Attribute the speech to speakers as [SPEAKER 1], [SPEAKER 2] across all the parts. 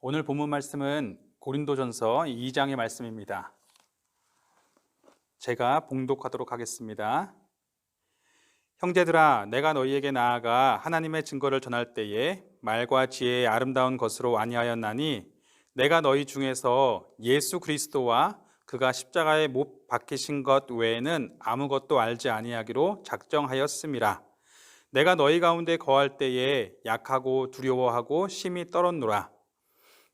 [SPEAKER 1] 오늘 본문 말씀은 고린도전서 2장의 말씀입니다. 제가 봉독하도록 하겠습니다. 형제들아, 내가 너희에게 나아가 하나님의 증거를 전할 때에 말과 지혜의 아름다운 것으로 아니하였나니 내가 너희 중에서 예수 그리스도와 그가 십자가에 못 박히신 것 외에는 아무것도 알지 아니하기로 작정하였음이라. 내가 너희 가운데 거할 때에 약하고 두려워하고 심히 떨었노라.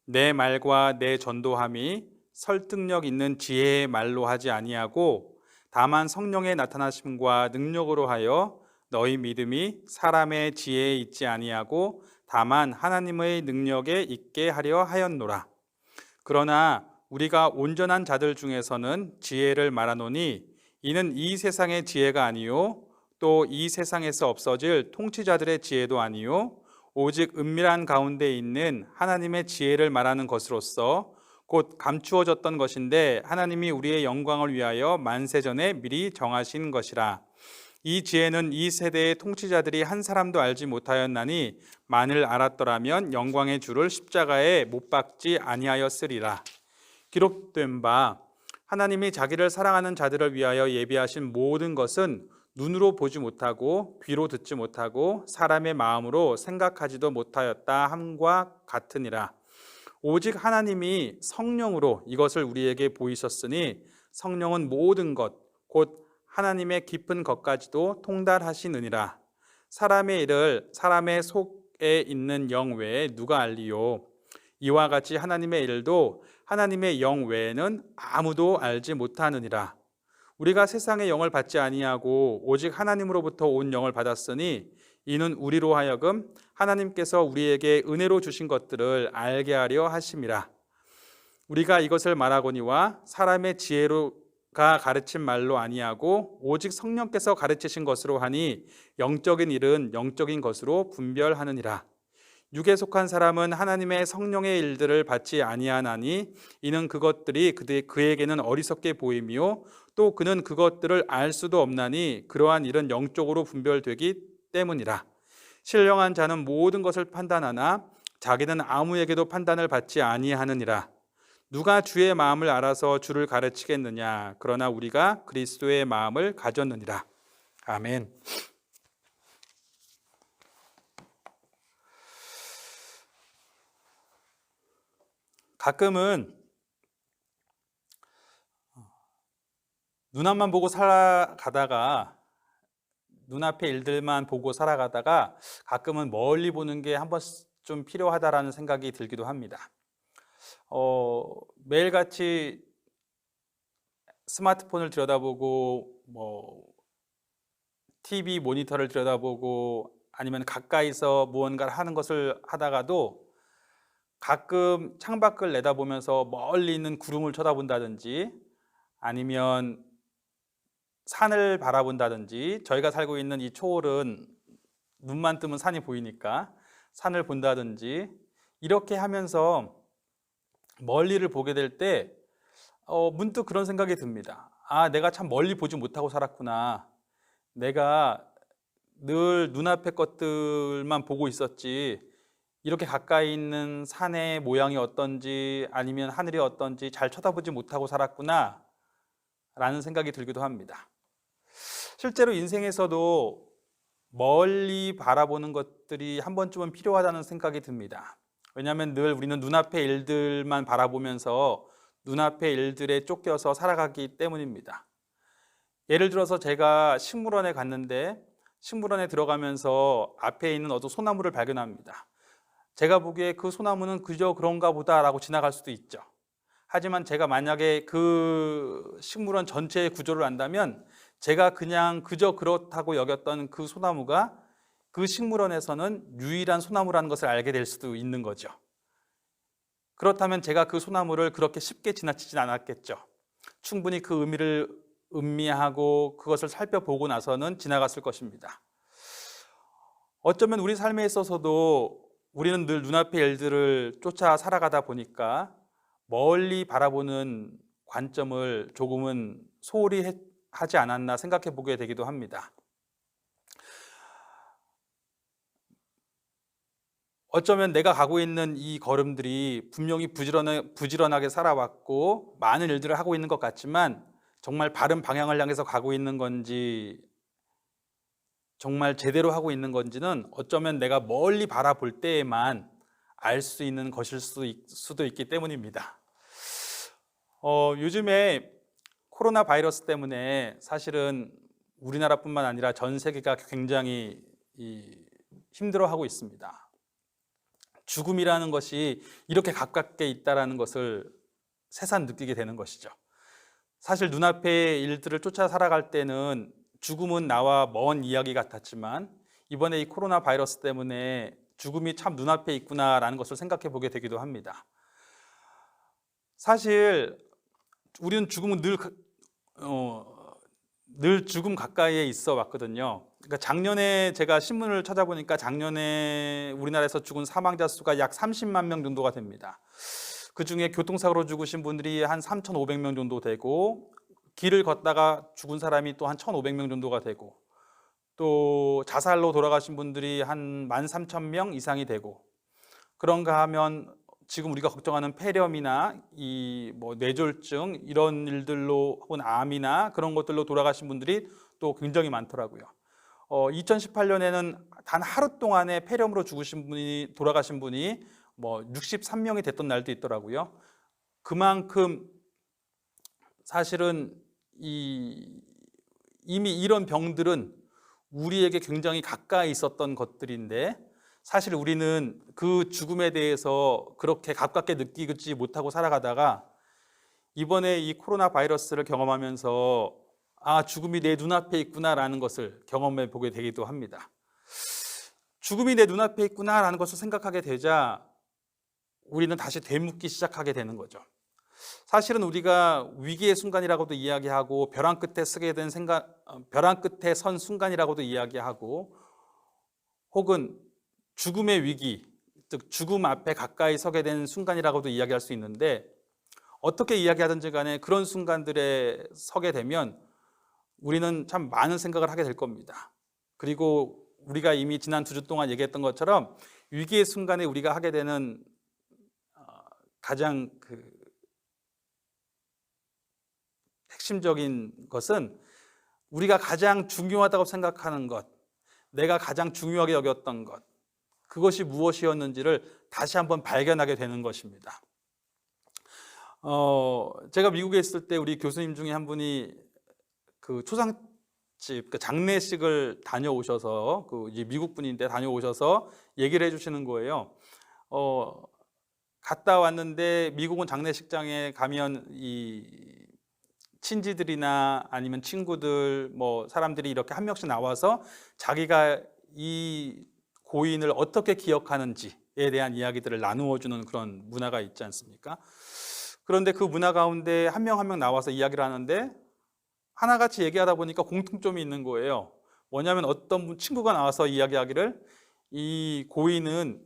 [SPEAKER 1] 내 말과 내 전도함이 설득력 있는 지혜의 말로 하지 아니하고 다만 성령의 나타나심과 능력으로 하여 너희 믿음이 사람의 지혜에 있지 아니하고 다만 하나님의 능력에 있게 하려 하였노라. 그러나 우리가 온전한 자들 중에서는 지혜를 말하노니 이는 이 세상의 지혜가 아니요 또 이 세상에서 없어질 통치자들의 지혜도 아니요 오직 은밀한 가운데 있는 하나님의 지혜를 말하는 것으로서 곧 감추어졌던 것인데 하나님이 우리의 영광을 위하여 만세전에 미리 정하신 것이라. 이 지혜는 이 세대의 통치자들이 한 사람도 알지 못하였나니 만일 알았더라면 영광의 주를 십자가에 못 박지 아니하였으리라. 기록된 바 하나님이 자기를 사랑하는 자들을 위하여 예비하신 모든 것은 눈으로 보지 못하고 귀로 듣지 못하고 사람의 마음으로 생각하지도 못하였다 함과 같으니라. 오직 하나님이 성령으로 이것을 우리에게 보이셨으니 성령은 모든 것 곧 하나님의 깊은 것까지도 통달하시느니라. 사람의 일을 사람의 속에 있는 영 외에 누가 알리요? 이와 같이 하나님의 일도 하나님의 영 외에는 아무도 알지 못하느니라. 우리가 세상의 영을 받지 아니하고 오직 하나님으로부터 온 영을 받았으니 이는 우리로 하여금 하나님께서 우리에게 은혜로 주신 것들을 알게 하려 하심이라. 우리가 이것을 말하거니와 사람의 지혜로가 가르친 말로 아니하고 오직 성령께서 가르치신 것으로 하니 영적인 일은 영적인 것으로 분별하느니라. 육에 속한 사람은 하나님의 성령의 일들을 받지 아니하나니 이는 그것들이 그에게는 어리석게 보이며 또 그는 그것들을 알 수도 없나니 그러한 일은 영적으로 분별되기 때문이라. 신령한 자는 모든 것을 판단하나 자기는 아무에게도 판단을 받지 아니하느니라. 누가 주의 마음을 알아서 주를 가르치겠느냐? 그러나 우리가 그리스도의 마음을 가졌느니라. 아멘. 가끔은 눈앞만 보고 살아가다가 눈앞의 일들만 보고 살아가다가 가끔은 멀리 보는 게 한 번쯤 필요하다라는 생각이 들기도 합니다. 매일같이 스마트폰을 들여다보고 TV 모니터를 들여다보고 아니면 가까이서 무언가를 하는 것을 하다가도 가끔 창밖을 내다보면서 멀리 있는 구름을 쳐다본다든지 아니면 산을 바라본다든지 저희가 살고 있는 이 초월은 눈만 뜨면 산이 보이니까 산을 본다든지 이렇게 하면서 멀리를 보게 될 때 문득 그런 생각이 듭니다. 아, 내가 참 멀리 보지 못하고 살았구나. 내가 늘 눈앞의 것들만 보고 있었지 이렇게 가까이 있는 산의 모양이 어떤지 아니면 하늘이 어떤지 잘 쳐다보지 못하고 살았구나 라는 생각이 들기도 합니다. 실제로 인생에서도 멀리 바라보는 것들이 한 번쯤은 필요하다는 생각이 듭니다. 왜냐하면 늘 우리는 눈앞의 일들만 바라보면서 눈앞의 일들에 쫓겨서 살아가기 때문입니다. 예를 들어서 제가 식물원에 갔는데 식물원에 들어가면서 앞에 있는 어떤 소나무를 발견합니다. 제가 보기에 그 소나무는 그저 그런가 보다라고 지나갈 수도 있죠. 하지만 제가 만약에 그 식물원 전체의 구조를 안다면 제가 그냥 그저 그렇다고 여겼던 그 소나무가 그 식물원에서는 유일한 소나무라는 것을 알게 될 수도 있는 거죠. 그렇다면 제가 그 소나무를 그렇게 쉽게 지나치진 않았겠죠. 충분히 그 의미를 음미하고 그것을 살펴보고 나서는 지나갔을 것입니다. 어쩌면 우리 삶에 있어서도 우리는 늘 눈앞의 일들을 쫓아 살아가다 보니까 멀리 바라보는 관점을 조금은 소홀히 하지 않았나 생각해 보게 되기도 합니다. 어쩌면 내가 가고 있는 이 걸음들이 분명히 부지런하게 살아왔고 많은 일들을 하고 있는 것 같지만 정말 바른 방향을 향해서 가고 있는 건지 정말 제대로 하고 있는 건지는 어쩌면 내가 멀리 바라볼 때에만 알 수 있는 것일 수도 있기 때문입니다. 요즘에 코로나 바이러스 때문에 사실은 우리나라뿐만 아니라 전 세계가 굉장히 힘들어하고 있습니다. 죽음이라는 것이 이렇게 가깝게 있다는 것을 새삼 느끼게 되는 것이죠. 사실 눈앞의 일들을 쫓아 살아갈 때는 죽음은 나와 먼 이야기 같았지만 이번에 이 코로나 바이러스 때문에 죽음이 참 눈앞에 있구나라는 것을 생각해 보게 되기도 합니다. 사실 우리는 죽음은 늘 죽음 가까이에 있어 왔거든요. 그러니까 작년에 제가 신문을 찾아보니까 작년에 우리나라에서 죽은 사망자 수가 약 30만 명 정도가 됩니다. 그중에 교통사고로 죽으신 분들이 한 3,500명 정도 되고 길을 걷다가 죽은 사람이 또 한 1,500명 정도가 되고 또 자살로 돌아가신 분들이 한 13,000명 이상이 되고 그런가 하면 지금 우리가 걱정하는 폐렴이나 뇌졸중 이런 일들로 혹은 암이나 그런 것들로 돌아가신 분들이 또 굉장히 많더라고요. 2018년에는 단 하루 동안에 폐렴으로 돌아가신 분이 63명이 됐던 날도 있더라고요. 그만큼 사실은 이미 이런 병들은 우리에게 굉장히 가까이 있었던 것들인데 사실 우리는 그 죽음에 대해서 그렇게 가깝게 느끼지 못하고 살아가다가 이번에 이 코로나 바이러스를 경험하면서 죽음이 내 눈앞에 있구나라는 것을 경험해 보게 되기도 합니다. 죽음이 내 눈앞에 있구나라는 것을 생각하게 되자 우리는 다시 되묻기 시작하게 되는 거죠. 사실은 우리가 위기의 순간이라고도 이야기하고 벼랑 끝에 선 순간이라고도 이야기하고 혹은 죽음의 위기, 즉 죽음 앞에 가까이 서게 된 순간이라고도 이야기할 수 있는데 어떻게 이야기하든지 간에 그런 순간들에 서게 되면 우리는 참 많은 생각을 하게 될 겁니다. 그리고 우리가 이미 지난 2주 동안 얘기했던 것처럼 위기의 순간에 우리가 하게 되는 가장 핵심적인 것은 우리가 가장 중요하다고 생각하는 것, 내가 가장 중요하게 여겼던 것, 그것이 무엇이었는지를 다시 한번 발견하게 되는 것입니다. 제가 미국에 있을 때 우리 교수님 중에 한 분이 그 초상집, 그 장례식을 다녀오셔서 이제 미국 분인데 다녀오셔서 얘기를 해주시는 거예요. 갔다 왔는데 미국은 장례식장에 가면 이 친지들이나 아니면 친구들 사람들이 이렇게 한 명씩 나와서 자기가 이 고인을 어떻게 기억하는지에 대한 이야기들을 나누어 주는 그런 문화가 있지 않습니까? 그런데 그 문화 가운데 한 명 한 명 나와서 이야기를 하는데 하나같이 얘기하다 보니까 공통점이 있는 거예요. 뭐냐면 어떤 친구가 나와서 이야기하기를 이 고인은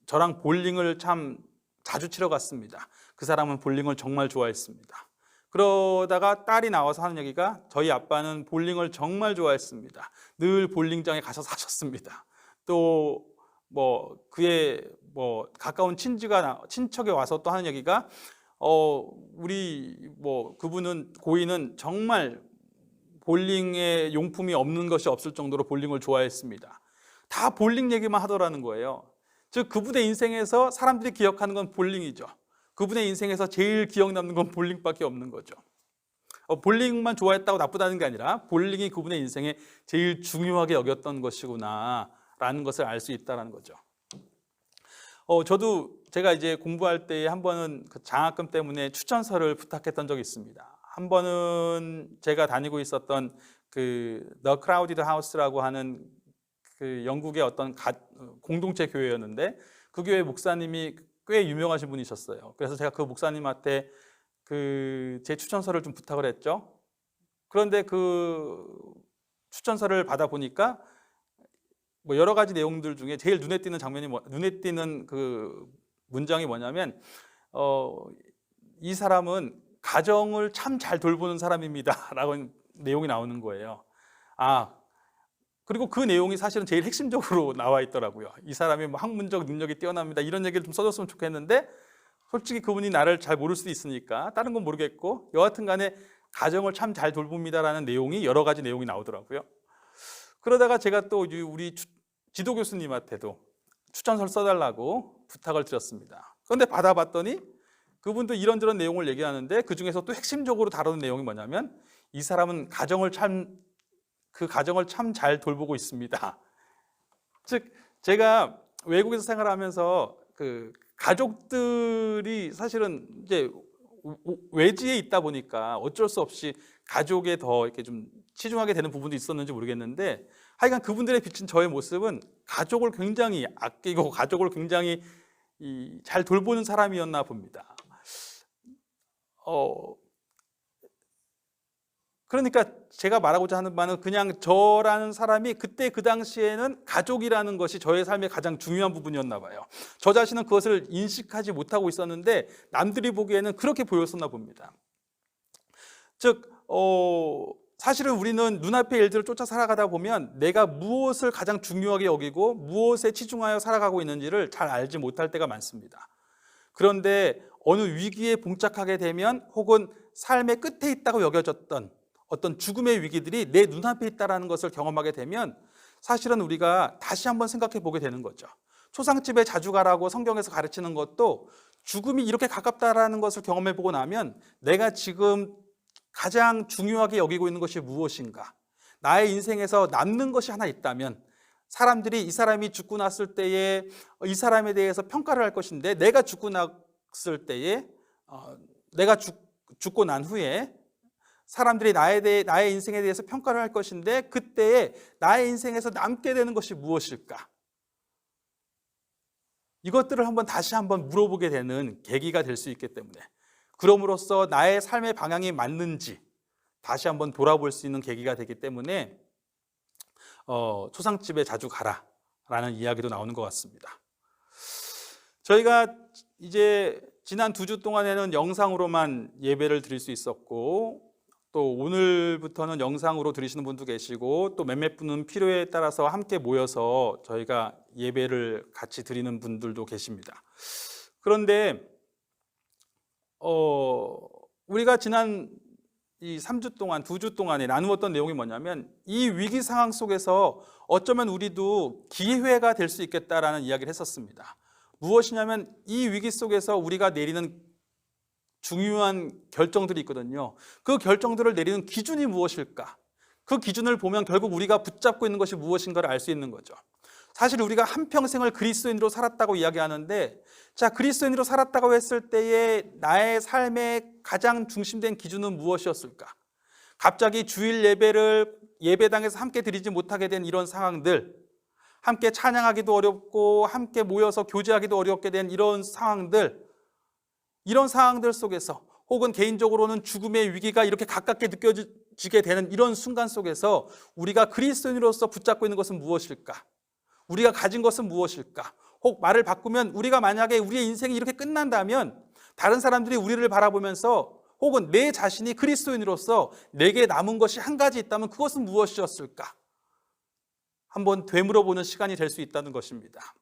[SPEAKER 1] 저랑 볼링을 참 자주 치러 갔습니다. 그 사람은 볼링을 정말 좋아했습니다. 그러다가 딸이 나와서 하는 얘기가 저희 아빠는 볼링을 정말 좋아했습니다. 늘 볼링장에 가서 사셨습니다. 또 그의 가까운 친척이 와서 또 하는 얘기가 그분은 고인은 정말 볼링의 용품이 없는 것이 없을 정도로 볼링을 좋아했습니다. 다 볼링 얘기만 하더라는 거예요. 즉 그분의 인생에서 사람들이 기억하는 건 볼링이죠. 그분의 인생에서 제일 기억 남는 건 볼링밖에 없는 거죠. 볼링만 좋아했다고 나쁘다는 게 아니라 볼링이 그분의 인생에 제일 중요하게 여겼던 것이구나 라는 것을 알 수 있다는 거죠. 저도 제가 이제 공부할 때 한 번은 그 장학금 때문에 추천서를 부탁했던 적이 있습니다. 한 번은 제가 다니고 있었던 그 The Crowded House라고 하는 그 영국의 어떤 공동체 교회였는데 그 교회 목사님이 꽤 유명하신 분이셨어요. 그래서 제가 그 목사님한테 제 추천서를 좀 부탁을 했죠. 그런데 그 추천서를 받아 보니까 여러 가지 내용들 중에 제일 눈에 띄는 눈에 띄는 그 문장이 뭐냐면 이 사람은 가정을 참 잘 돌보는 사람입니다 라고 내용이 나오는 거예요. 그리고 그 내용이 사실은 제일 핵심적으로 나와 있더라고요. 이 사람이 뭐 학문적 능력이 뛰어납니다, 이런 얘기를 좀 써줬으면 좋겠는데, 솔직히 그분이 나를 잘 모를 수도 있으니까 다른 건 모르겠고, 여하튼 간에 가정을 참 잘 돌봅니다라는 내용이, 여러 가지 내용이 나오더라고요. 그러다가 제가 또 우리 지도 교수님한테도 추천서를 써달라고 부탁을 드렸습니다. 그런데 받아봤더니 그분도 이런저런 내용을 얘기하는데, 그 중에서 또 핵심적으로 다루는 내용이 뭐냐면, 이 사람은 그 가정을 참 잘 돌보고 있습니다. 즉, 제가 외국에서 생활하면서 그 가족들이 사실은 이제 외지에 있다 보니까 어쩔 수 없이 가족에 더 이렇게 좀 치중하게 되는 부분도 있었는지 모르겠는데, 하여간 그분들의 비친 저의 모습은 가족을 굉장히 아끼고 가족을 굉장히 잘 돌보는 사람이었나 봅니다. 그러니까 제가 말하고자 하는 바는, 그냥 저라는 사람이 그때 그 당시에는 가족이라는 것이 저의 삶의 가장 중요한 부분이었나 봐요. 저 자신은 그것을 인식하지 못하고 있었는데 남들이 보기에는 그렇게 보였었나 봅니다. 즉, 사실은 우리는 눈앞의 일들을 쫓아 살아가다 보면 내가 무엇을 가장 중요하게 여기고 무엇에 치중하여 살아가고 있는지를 잘 알지 못할 때가 많습니다. 그런데 어느 위기에 봉착하게 되면, 혹은 삶의 끝에 있다고 여겨졌던 어떤 죽음의 위기들이 내 눈앞에 있다는 것을 경험하게 되면, 사실은 우리가 다시 한번 생각해 보게 되는 거죠. 초상집에 자주 가라고 성경에서 가르치는 것도, 죽음이 이렇게 가깝다라는 것을 경험해 보고 나면 내가 지금 가장 중요하게 여기고 있는 것이 무엇인가, 나의 인생에서 남는 것이 하나 있다면, 사람들이 이 사람이 죽고 났을 때에 이 사람에 대해서 평가를 할 것인데, 내가 죽고 났을 때에 내가 죽고 난 후에 사람들이 나의 인생에 대해서 평가를 할 것인데, 그때에 나의 인생에서 남게 되는 것이 무엇일까? 이것들을 다시 한번 물어보게 되는 계기가 될 수 있기 때문에, 그럼으로써 나의 삶의 방향이 맞는지 다시 한번 돌아볼 수 있는 계기가 되기 때문에 초상집에 자주 가라라는 이야기도 나오는 것 같습니다. 저희가 이제 지난 2주 동안에는 영상으로만 예배를 드릴 수 있었고, 또 오늘부터는 영상으로 들으시는 분도 계시고, 또 몇몇 분은 필요에 따라서 함께 모여서 저희가 예배를 같이 드리는 분들도 계십니다. 그런데 우리가 지난 이 3주 동안, 2주 동안에 나누었던 내용이 뭐냐면, 이 위기 상황 속에서 어쩌면 우리도 기회가 될 수 있겠다라는 이야기를 했었습니다. 무엇이냐면, 이 위기 속에서 우리가 내리는 중요한 결정들이 있거든요. 그 결정들을 내리는 기준이 무엇일까? 그 기준을 보면 결국 우리가 붙잡고 있는 것이 무엇인가를 알 수 있는 거죠. 사실 우리가 한평생을 그리스도인으로 살았다고 이야기하는데, 자, 그리스도인으로 살았다고 했을 때에 나의 삶의 가장 중심된 기준은 무엇이었을까? 갑자기 주일 예배를 예배당에서 함께 드리지 못하게 된 이런 상황들, 함께 찬양하기도 어렵고 함께 모여서 교제하기도 어렵게 된 이런 상황들 속에서, 혹은 개인적으로는 죽음의 위기가 이렇게 가깝게 느껴지게 되는 이런 순간 속에서 우리가 그리스도인으로서 붙잡고 있는 것은 무엇일까? 우리가 가진 것은 무엇일까? 혹 말을 바꾸면, 우리가 만약에 우리의 인생이 이렇게 끝난다면 다른 사람들이 우리를 바라보면서, 혹은 내 자신이 그리스도인으로서 내게 남은 것이 한 가지 있다면 그것은 무엇이었을까? 한번 되물어보는 시간이 될 수 있다는 것입니다.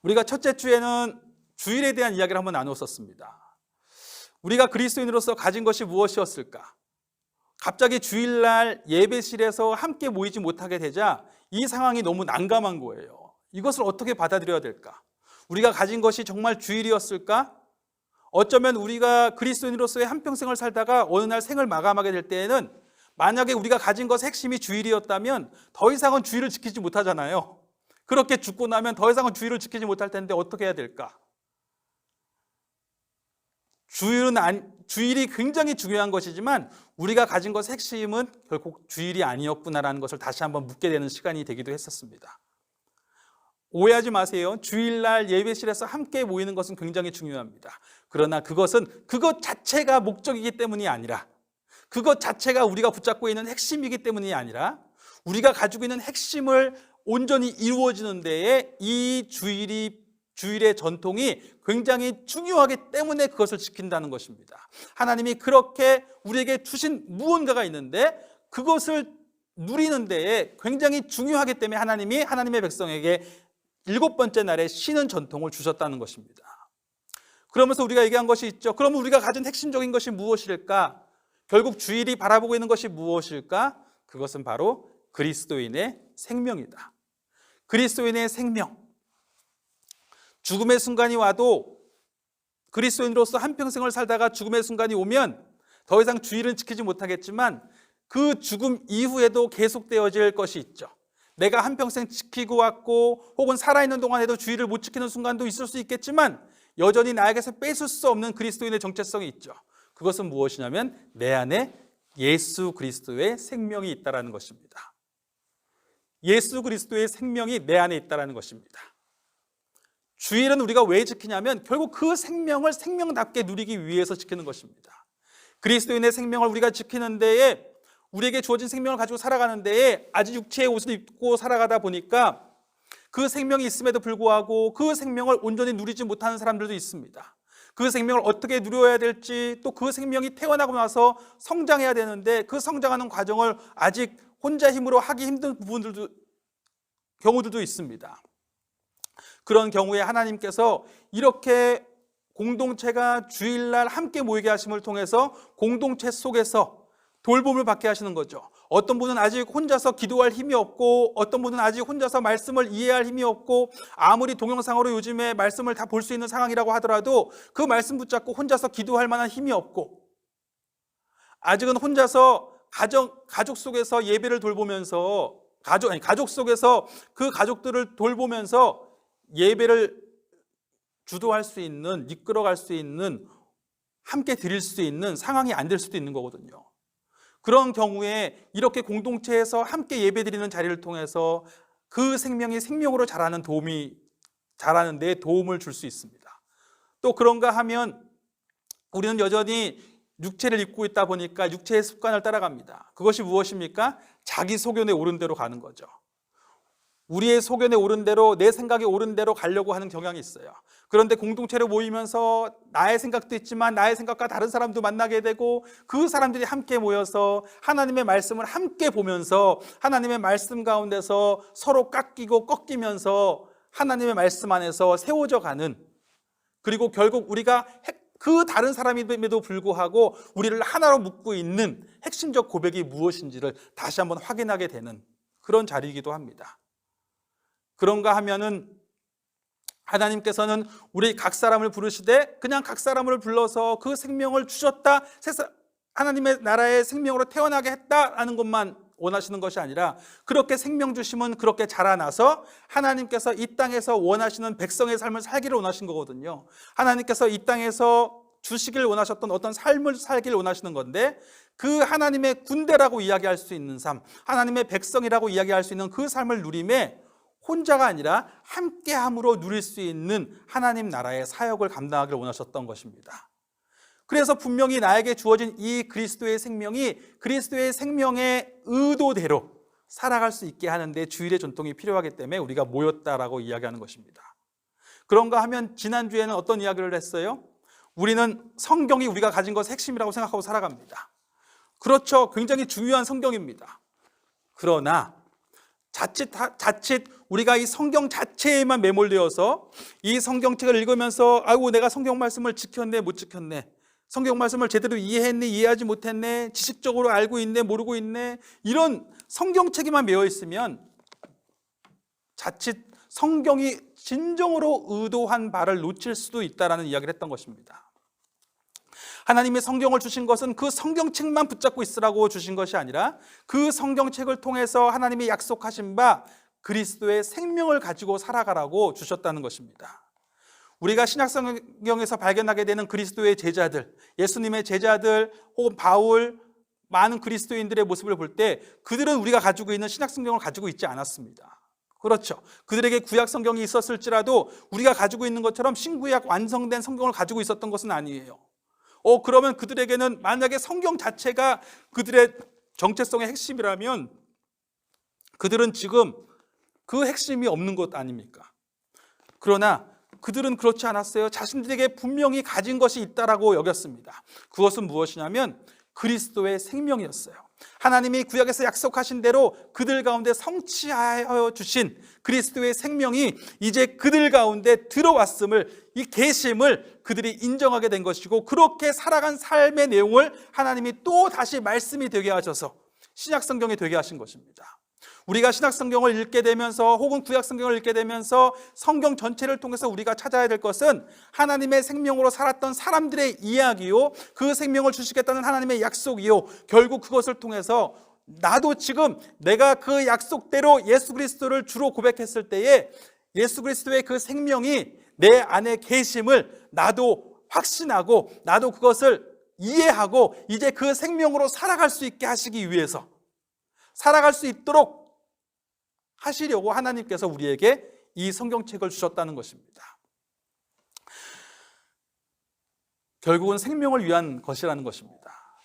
[SPEAKER 1] 우리가 첫째 주에는 주일에 대한 이야기를 한번 나누었었습니다. 우리가 그리스도인으로서 가진 것이 무엇이었을까? 갑자기 주일날 예배실에서 함께 모이지 못하게 되자 이 상황이 너무 난감한 거예요. 이것을 어떻게 받아들여야 될까? 우리가 가진 것이 정말 주일이었을까? 어쩌면 우리가 그리스도인으로서의 한평생을 살다가 어느 날 생을 마감하게 될 때에는, 만약에 우리가 가진 것의 핵심이 주일이었다면 더 이상은 주일을 지키지 못하잖아요. 그렇게 죽고 나면 더 이상은 주일을 지키지 못할 텐데 어떻게 해야 될까? 주일이 굉장히 중요한 것이지만 우리가 가진 것의 핵심은 결국 주일이 아니었구나라는 것을 다시 한번 묻게 되는 시간이 되기도 했었습니다. 오해하지 마세요. 주일날 예배실에서 함께 모이는 것은 굉장히 중요합니다. 그러나 그것 자체가 목적이기 때문이 아니라, 그것 자체가 우리가 붙잡고 있는 핵심이기 때문이 아니라, 우리가 가지고 있는 핵심을 온전히 이루어지는 데에 이 주일이 주일의 전통이 굉장히 중요하기 때문에 그것을 지킨다는 것입니다. 하나님이 그렇게 우리에게 주신 무언가가 있는데 그것을 누리는 데에 굉장히 중요하기 때문에 하나님이 하나님의 백성에게 7번째 날에 쉬는 전통을 주셨다는 것입니다. 그러면서 우리가 얘기한 것이 있죠. 그러면 우리가 가진 핵심적인 것이 무엇일까? 결국 주일이 바라보고 있는 것이 무엇일까? 그것은 바로 그리스도인의 생명이다. 그리스도인의 생명. 죽음의 순간이 와도 그리스도인으로서 한평생을 살다가 죽음의 순간이 오면 더 이상 주일은 지키지 못하겠지만 그 죽음 이후에도 계속되어질 것이 있죠. 내가 한평생 지키고 왔고 혹은 살아있는 동안에도 주일을 못 지키는 순간도 있을 수 있겠지만 여전히 나에게서 뺏을 수 없는 그리스도인의 정체성이 있죠. 그것은 무엇이냐면 내 안에 예수 그리스도의 생명이 있다는 것입니다. 예수 그리스도의 생명이 내 안에 있다는 것입니다. 주일은 우리가 왜 지키냐면 결국 그 생명을 생명답게 누리기 위해서 지키는 것입니다. 그리스도인의 생명을 우리가 지키는 데에 우리에게 주어진 생명을 가지고 살아가는 데에 아직 육체의 옷을 입고 살아가다 보니까 그 생명이 있음에도 불구하고 그 생명을 온전히 누리지 못하는 사람들도 있습니다. 그 생명을 어떻게 누려야 될지 또 그 생명이 태어나고 나서 성장해야 되는데 그 성장하는 과정을 아직 혼자 힘으로 하기 힘든 경우들도 있습니다. 그런 경우에 하나님께서 이렇게 공동체가 주일날 함께 모이게 하심을 통해서 공동체 속에서 돌봄을 받게 하시는 거죠. 어떤 분은 아직 혼자서 기도할 힘이 없고 어떤 분은 아직 혼자서 말씀을 이해할 힘이 없고 아무리 동영상으로 요즘에 말씀을 다 볼 수 있는 상황이라고 하더라도 그 말씀 붙잡고 혼자서 기도할 만한 힘이 없고 아직은 혼자서 가족 속에서 예배를 돌보면서 가족 속에서 그 가족들을 돌보면서 예배를 주도할 수 있는, 이끌어갈 수 있는, 함께 드릴 수 있는 상황이 안 될 수도 있는 거거든요. 그런 경우에 이렇게 공동체에서 함께 예배드리는 자리를 통해서 그 생명이 생명으로 자라는 데 도움을 줄 수 있습니다. 또 그런가 하면 우리는 여전히 육체를 입고 있다 보니까 육체의 습관을 따라갑니다. 그것이 무엇입니까? 자기 소견에 옳은 대로 가는 거죠. 우리의 소견에 옳은 대로 내 생각에 옳은 대로 가려고 하는 경향이 있어요. 그런데 공동체로 모이면서 나의 생각도 있지만 나의 생각과 다른 사람도 만나게 되고 그 사람들이 함께 모여서 하나님의 말씀을 함께 보면서 하나님의 말씀 가운데서 서로 깎이고 꺾이면서 하나님의 말씀 안에서 세워져 가는, 그리고 결국 우리가 그 다른 사람임에도 불구하고 우리를 하나로 묶고 있는 핵심적 고백이 무엇인지를 다시 한번 확인하게 되는 그런 자리이기도 합니다. 그런가 하면은 하나님께서는 우리 각 사람을 부르시되 그냥 각 사람을 불러서 그 생명을 주셨다, 하나님의 나라의 생명으로 태어나게 했다라는 것만 원하시는 것이 아니라 그렇게 생명 주심은 그렇게 자라나서 하나님께서 이 땅에서 원하시는 백성의 삶을 살기를 원하신 거거든요. 하나님께서 이 땅에서 주시길 원하셨던 어떤 삶을 살기를 원하시는 건데 그 하나님의 군대라고 이야기할 수 있는 삶, 하나님의 백성이라고 이야기할 수 있는 그 삶을 누림에 혼자가 아니라 함께함으로 누릴 수 있는 하나님 나라의 사역을 감당하기를 원하셨던 것입니다. 그래서 분명히 나에게 주어진 이 그리스도의 생명이 그리스도의 생명의 의도대로 살아갈 수 있게 하는데 주일의 전통이 필요하기 때문에 우리가 모였다라고 이야기하는 것입니다. 그런가 하면 지난주에는 어떤 이야기를 했어요? 우리는 성경이 우리가 가진 것의 핵심이라고 생각하고 살아갑니다. 그렇죠. 굉장히 중요한 성경입니다. 그러나 자칫 우리가 이 성경 자체에만 매몰되어서 이 성경책을 읽으면서 아이고 내가 성경 말씀을 지켰네 못 지켰네, 성경 말씀을 제대로 이해했네 이해하지 못했네, 지식적으로 알고 있네 모르고 있네, 이런 성경책에만 매여 있으면 자칫 성경이 진정으로 의도한 바를 놓칠 수도 있다라는 이야기를 했던 것입니다. 하나님이 성경을 주신 것은 그 성경책만 붙잡고 있으라고 주신 것이 아니라 그 성경책을 통해서 하나님이 약속하신 바 그리스도의 생명을 가지고 살아가라고 주셨다는 것입니다. 우리가 신약성경에서 발견하게 되는 그리스도의 제자들, 예수님의 제자들 혹은 바울, 많은 그리스도인들의 모습을 볼 때 그들은 우리가 가지고 있는 신약성경을 가지고 있지 않았습니다. 그렇죠. 그들에게 구약성경이 있었을지라도 우리가 가지고 있는 것처럼 신구약 완성된 성경을 가지고 있었던 것은 아니에요. 그러면 그들에게는 만약에 성경 자체가 그들의 정체성의 핵심이라면 그들은 지금 그 핵심이 없는 것 아닙니까? 그러나 그들은 그렇지 않았어요. 자신들에게 분명히 가진 것이 있다라고 여겼습니다. 그것은 무엇이냐면 그리스도의 생명이었어요. 하나님이 구약에서 약속하신 대로 그들 가운데 성취하여 주신 그리스도의 생명이 이제 그들 가운데 들어왔음을, 이 계심을 그들이 인정하게 된 것이고, 그렇게 살아간 삶의 내용을 하나님이 또 다시 말씀이 되게 하셔서 신약성경이 되게 하신 것입니다. 우리가 신약성경을 읽게 되면서 혹은 구약성경을 읽게 되면서 성경 전체를 통해서 우리가 찾아야 될 것은 하나님의 생명으로 살았던 사람들의 이야기요, 그 생명을 주시겠다는 하나님의 약속이요, 결국 그것을 통해서 나도 지금 내가 그 약속대로 예수 그리스도를 주로 고백했을 때에 예수 그리스도의 그 생명이 내 안에 계심을 나도 확신하고 나도 그것을 이해하고 이제 그 생명으로 살아갈 수 있게 하시기 위해서, 살아갈 수 있도록 하시려고 하나님께서 우리에게 이 성경책을 주셨다는 것입니다. 결국은 생명을 위한 것이라는 것입니다.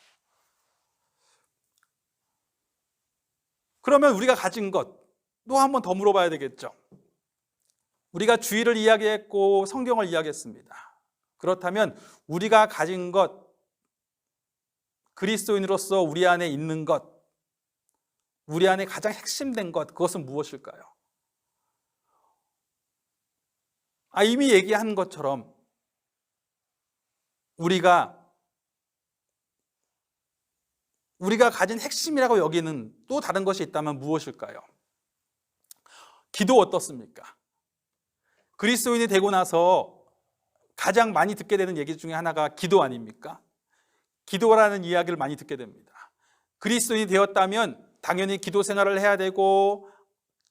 [SPEAKER 1] 그러면 우리가 가진 것 또 한 번 더 물어봐야 되겠죠. 우리가 주의를 이야기했고 성경을 이야기했습니다. 그렇다면 우리가 가진 것, 그리스도인으로서 우리 안에 있는 것, 우리 안에 가장 핵심된 것, 그것은 무엇일까요? 이미 얘기한 것처럼 우리가 가진 핵심이라고 여기는 또 다른 것이 있다면 무엇일까요? 기도 어떻습니까? 그리스도인이 되고 나서 가장 많이 듣게 되는 얘기 중에 하나가 기도 아닙니까? 기도라는 이야기를 많이 듣게 됩니다. 그리스도인이 되었다면 당연히 기도 생활을 해야 되고,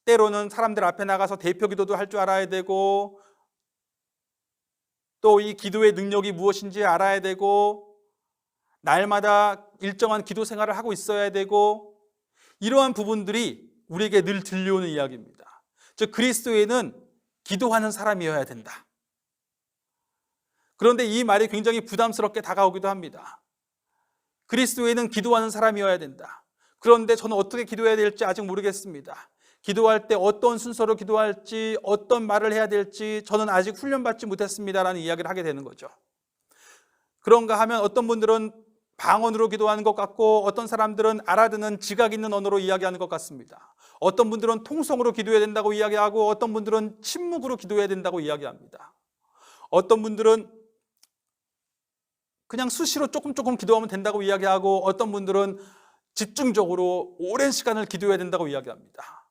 [SPEAKER 1] 때로는 사람들 앞에 나가서 대표 기도도 할 줄 알아야 되고, 또 이 기도의 능력이 무엇인지 알아야 되고, 날마다 일정한 기도 생활을 하고 있어야 되고, 이러한 부분들이 우리에게 늘 들려오는 이야기입니다. 즉 그리스도인은 기도하는 사람이어야 된다. 그런데 이 말이 굉장히 부담스럽게 다가오기도 합니다. 그리스도인은 기도하는 사람이어야 된다. 그런데 저는 어떻게 기도해야 될지 아직 모르겠습니다. 기도할 때 어떤 순서로 기도할지, 어떤 말을 해야 될지 저는 아직 훈련받지 못했습니다라는 이야기를 하게 되는 거죠. 그런가 하면 어떤 분들은 방언으로 기도하는 것 같고, 어떤 사람들은 알아듣는 지각 있는 언어로 이야기하는 것 같습니다. 어떤 분들은 통성으로 기도해야 된다고 이야기하고, 어떤 분들은 침묵으로 기도해야 된다고 이야기합니다. 어떤 분들은 그냥 수시로 조금 기도하면 된다고 이야기하고, 어떤 분들은 집중적으로 오랜 시간을 기도해야 된다고 이야기합니다.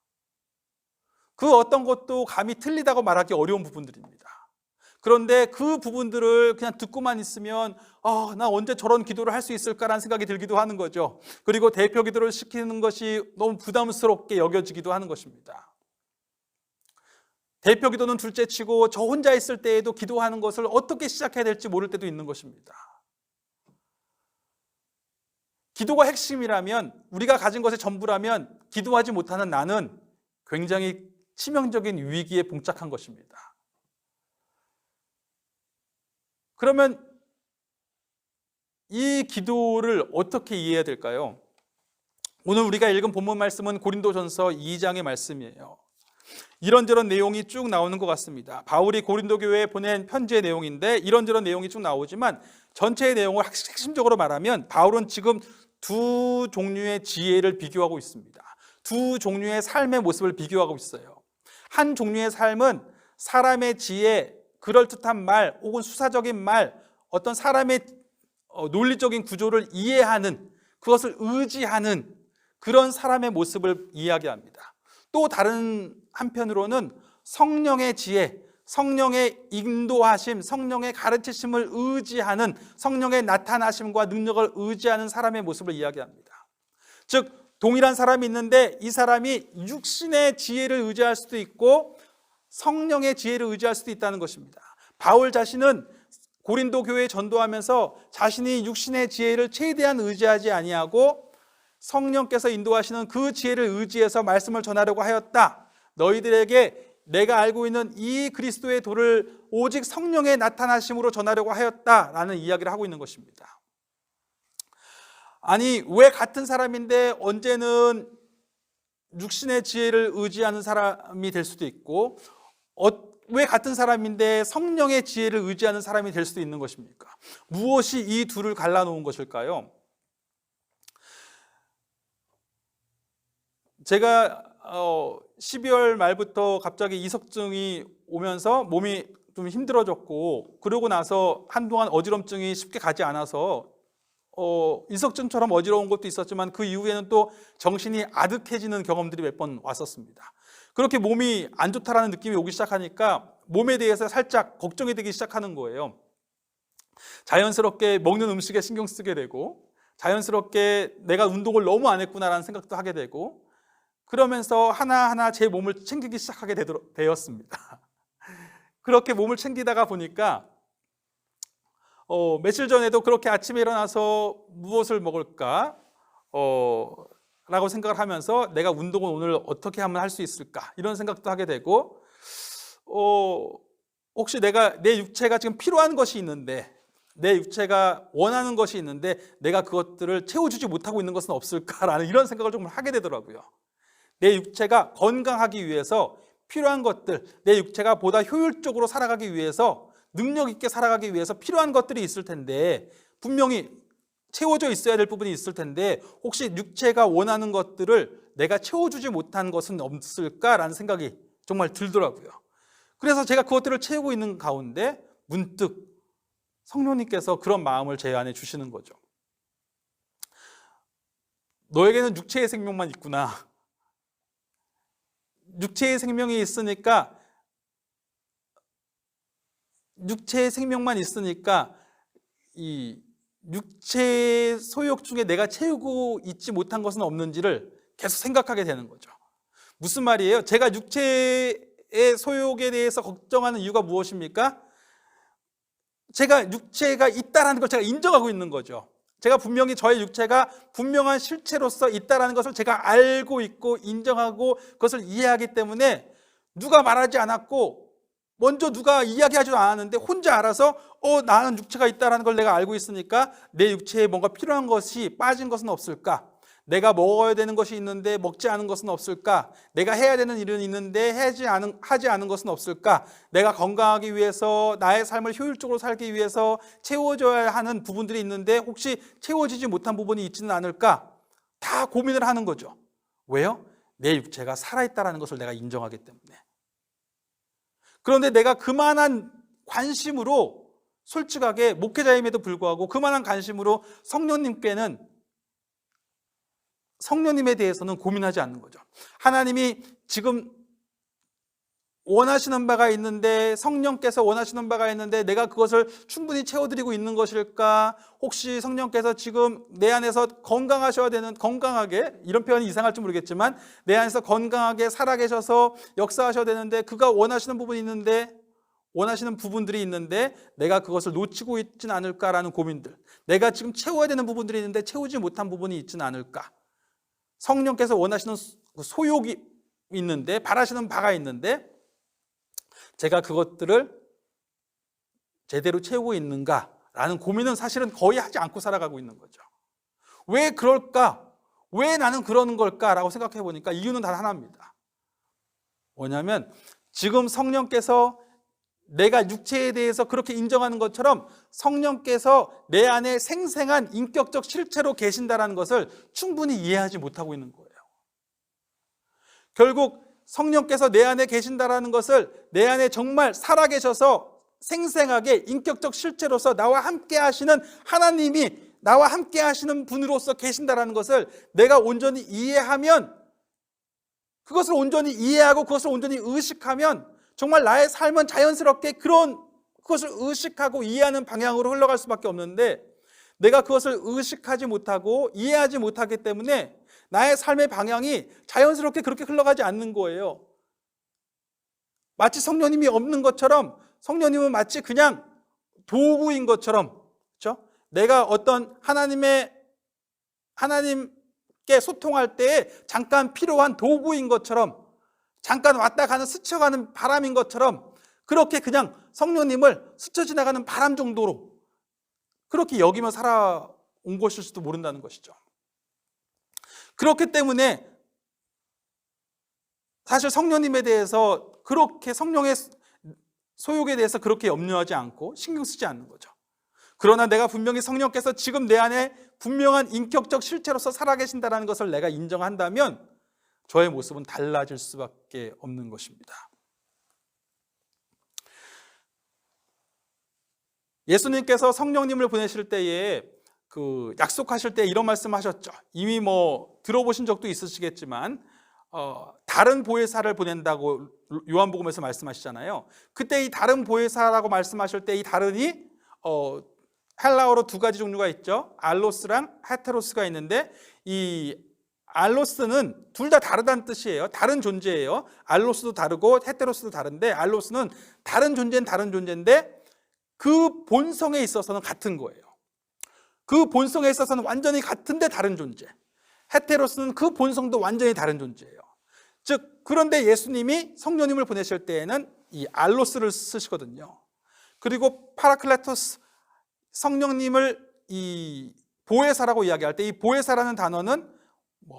[SPEAKER 1] 그 어떤 것도 감히 틀리다고 말하기 어려운 부분들입니다. 그런데 그 부분들을 그냥 듣고만 있으면 나 언제 저런 기도를 할 수 있을까라는 생각이 들기도 하는 거죠. 그리고 대표 기도를 시키는 것이 너무 부담스럽게 여겨지기도 하는 것입니다. 대표 기도는 둘째치고 저 혼자 있을 때에도 기도하는 것을 어떻게 시작해야 될지 모를 때도 있는 것입니다. 기도가 핵심이라면, 우리가 가진 것의 전부라면 기도하지 못하는 나는 굉장히 치명적인 위기에 봉착한 것입니다. 그러면 이 기도를 어떻게 이해해야 될까요? 오늘 우리가 읽은 본문 말씀은 고린도전서 2장의 말씀이에요. 이런저런 내용이 쭉 나오는 것 같습니다. 바울이 고린도 교회에 보낸 편지의 내용인데 이런저런 내용이 쭉 나오지만 전체의 내용을 핵심적으로 말하면 바울은 지금 두 종류의 지혜를 비교하고 있습니다. 두 종류의 삶의 모습을 비교하고 있어요. 한 종류의 삶은 사람의 지혜, 그럴듯한 말 혹은 수사적인 말, 어떤 사람의 논리적인 구조를 이해하는, 그것을 의지하는 그런 사람의 모습을 이야기합니다. 또 다른 한편으로는 성령의 지혜, 성령의 인도하심, 성령의 가르치심을 의지하는, 성령의 나타나심과 능력을 의지하는 사람의 모습을 이야기합니다. 즉 동일한 사람이 있는데 이 사람이 육신의 지혜를 의지할 수도 있고 성령의 지혜를 의지할 수도 있다는 것입니다. 바울 자신은 고린도 교회에 전도하면서 자신이 육신의 지혜를 최대한 의지하지 아니하고 성령께서 인도하시는 그 지혜를 의지해서 말씀을 전하려고 하였다. 너희들에게 내가 알고 있는 이 그리스도의 도를 오직 성령의 나타나심으로 전하려고 하였다라는 이야기를 하고 있는 것입니다. 아니, 왜 같은 사람인데 언제는 육신의 지혜를 의지하는 사람이 될 수도 있고 왜 같은 사람인데 성령의 지혜를 의지하는 사람이 될 수도 있는 것입니까? 무엇이 이 둘을 갈라놓은 것일까요? 제가 12월 말부터 갑자기 이석증이 오면서 몸이 좀 힘들어졌고, 그러고 나서 한동안 어지럼증이 쉽게 가지 않아서 이석증처럼 어지러운 것도 있었지만 그 이후에는 또 정신이 아득해지는 경험들이 몇 번 왔었습니다. 그렇게 몸이 안 좋다라는 느낌이 오기 시작하니까 몸에 대해서 살짝 걱정이 되기 시작하는 거예요. 자연스럽게 먹는 음식에 신경 쓰게 되고, 자연스럽게 내가 운동을 너무 안 했구나라는 생각도 하게 되고, 그러면서 하나하나 제 몸을 챙기기 시작하게 되었습니다. 그렇게 몸을 챙기다가 보니까 며칠 전에도 그렇게 아침에 일어나서 무엇을 먹을까 라고 생각을 하면서 내가 운동을 오늘 어떻게 하면 할 수 있을까 이런 생각도 하게 되고, 혹시 내 육체가 지금 필요한 것이 있는데, 내 육체가 원하는 것이 있는데 내가 그것들을 채워주지 못하고 있는 것은 없을까라는 이런 생각을 좀 하게 되더라고요. 내 육체가 건강하기 위해서 필요한 것들, 내 육체가 보다 효율적으로 살아가기 위해서, 능력 있게 살아가기 위해서 필요한 것들이 있을 텐데, 분명히 채워져 있어야 될 부분이 있을 텐데 혹시 육체가 원하는 것들을 내가 채워주지 못한 것은 없을까라는 생각이 정말 들더라고요. 그래서 제가 그것들을 채우고 있는 가운데 문득 성령님께서 그런 마음을 제 안에 주시는 거죠. 너에게는 육체의 생명만 있구나. 육체의 생명이 있으니까, 육체의 생명만 있으니까 이 육체의 소욕 중에 내가 채우고 있지 못한 것은 없는지를 계속 생각하게 되는 거죠. 무슨 말이에요? 제가 육체의 소욕에 대해서 걱정하는 이유가 무엇입니까? 제가 육체가 있다는 걸 제가 인정하고 있는 거죠. 제가 분명히 저의 육체가 분명한 실체로서 있다는 것을 제가 알고 있고 인정하고 그것을 이해하기 때문에 누가 말하지 않았고 먼저 누가 이야기하지도 않았는데 혼자 알아서 나는 육체가 있다는 걸 내가 알고 있으니까 내 육체에 뭔가 필요한 것이 빠진 것은 없을까? 내가 먹어야 되는 것이 있는데 먹지 않은 것은 없을까? 내가 해야 되는 일은 있는데 하지 않은 것은 없을까? 내가 건강하기 위해서, 나의 삶을 효율적으로 살기 위해서 채워져야 하는 부분들이 있는데 혹시 채워지지 못한 부분이 있지는 않을까? 다 고민을 하는 거죠. 왜요? 내 육체가 살아있다는 것을 내가 인정하기 때문에. 그런데 내가 그만한 관심으로, 솔직하게 목회자임에도 불구하고 그만한 관심으로 성령님에 대해서는 고민하지 않는 거죠. 하나님이 지금 원하시는 바가 있는데, 성령께서 원하시는 바가 있는데 내가 그것을 충분히 채워드리고 있는 것일까? 혹시 성령께서 지금 내 안에서 건강하게, 이런 표현이 이상할지 모르겠지만 내 안에서 건강하게 살아계셔서 역사하셔야 되는데 그가 원하시는 부분들이 있는데 내가 그것을 놓치고 있지는 않을까라는 고민들, 내가 지금 채워야 되는 부분들이 있는데 채우지 못한 부분이 있지는 않을까? 성령께서 원하시는 소욕이 있는데, 바라시는 바가 있는데 제가 그것들을 제대로 채우고 있는가라는 고민은 사실은 거의 하지 않고 살아가고 있는 거죠. 왜 그럴까? 왜 나는 그러는 걸까라고 생각해 보니까 이유는 단 하나입니다. 뭐냐면 지금 성령께서 내가 육체에 대해서 그렇게 인정하는 것처럼 성령께서 내 안에 생생한 인격적 실체로 계신다는 것을 충분히 이해하지 못하고 있는 거예요. 결국 성령께서 내 안에 계신다는 것을, 내 안에 정말 살아계셔서 생생하게 인격적 실체로서 나와 함께 하시는 하나님이 나와 함께 하시는 분으로서 계신다는 것을 내가 온전히 이해하면, 그것을 온전히 이해하고 그것을 온전히 의식하면 정말 나의 삶은 자연스럽게 그것을 의식하고 이해하는 방향으로 흘러갈 수밖에 없는데, 내가 그것을 의식하지 못하고 이해하지 못하기 때문에 나의 삶의 방향이 자연스럽게 그렇게 흘러가지 않는 거예요. 마치 성령님이 없는 것처럼, 성령님은 마치 그냥 도구인 것처럼, 그렇죠? 내가 어떤 하나님께 소통할 때 잠깐 필요한 도구인 것처럼, 잠깐 왔다 가는 스쳐가는 바람인 것처럼, 그렇게 그냥 성령님을 스쳐 지나가는 바람 정도로 그렇게 여기며 살아온 것일지도 모른다는 것이죠. 그렇기 때문에 사실 성령님에 대해서 그렇게 성령의 소욕에 대해서 그렇게 염려하지 않고 신경 쓰지 않는 거죠. 그러나 내가 분명히 성령께서 지금 내 안에 분명한 인격적 실체로서 살아계신다는 것을 내가 인정한다면 저의 모습은 달라질 수밖에 없는 것입니다. 예수님께서 성령님을 보내실 때에 약속하실 때 이런 말씀하셨죠. 이미 들어보신 적도 있으시겠지만 다른 보혜사를 보낸다고 요한복음에서 말씀하시잖아요. 그때 이 다른 보혜사라고 말씀하실 때 이 다른이 헬라어로 두 가지 종류가 있죠. 알로스랑 헤테로스가 있는데 이 알로스는 둘 다 다르다는 뜻이에요. 다른 존재예요. 알로스도 다르고 헤테로스도 다른데 알로스는 다른 존재는 다른 존재인데 그 본성에 있어서는 같은 거예요. 그 본성에 있어서는 완전히 같은데 다른 존재. 헤테로스는 그 본성도 완전히 다른 존재예요. 즉 그런데 예수님이 성령님을 보내실 때에는 이 알로스를 쓰시거든요. 그리고 파라클레토스 성령님을 이 보혜사라고 이야기할 때 이 보혜사라는 단어는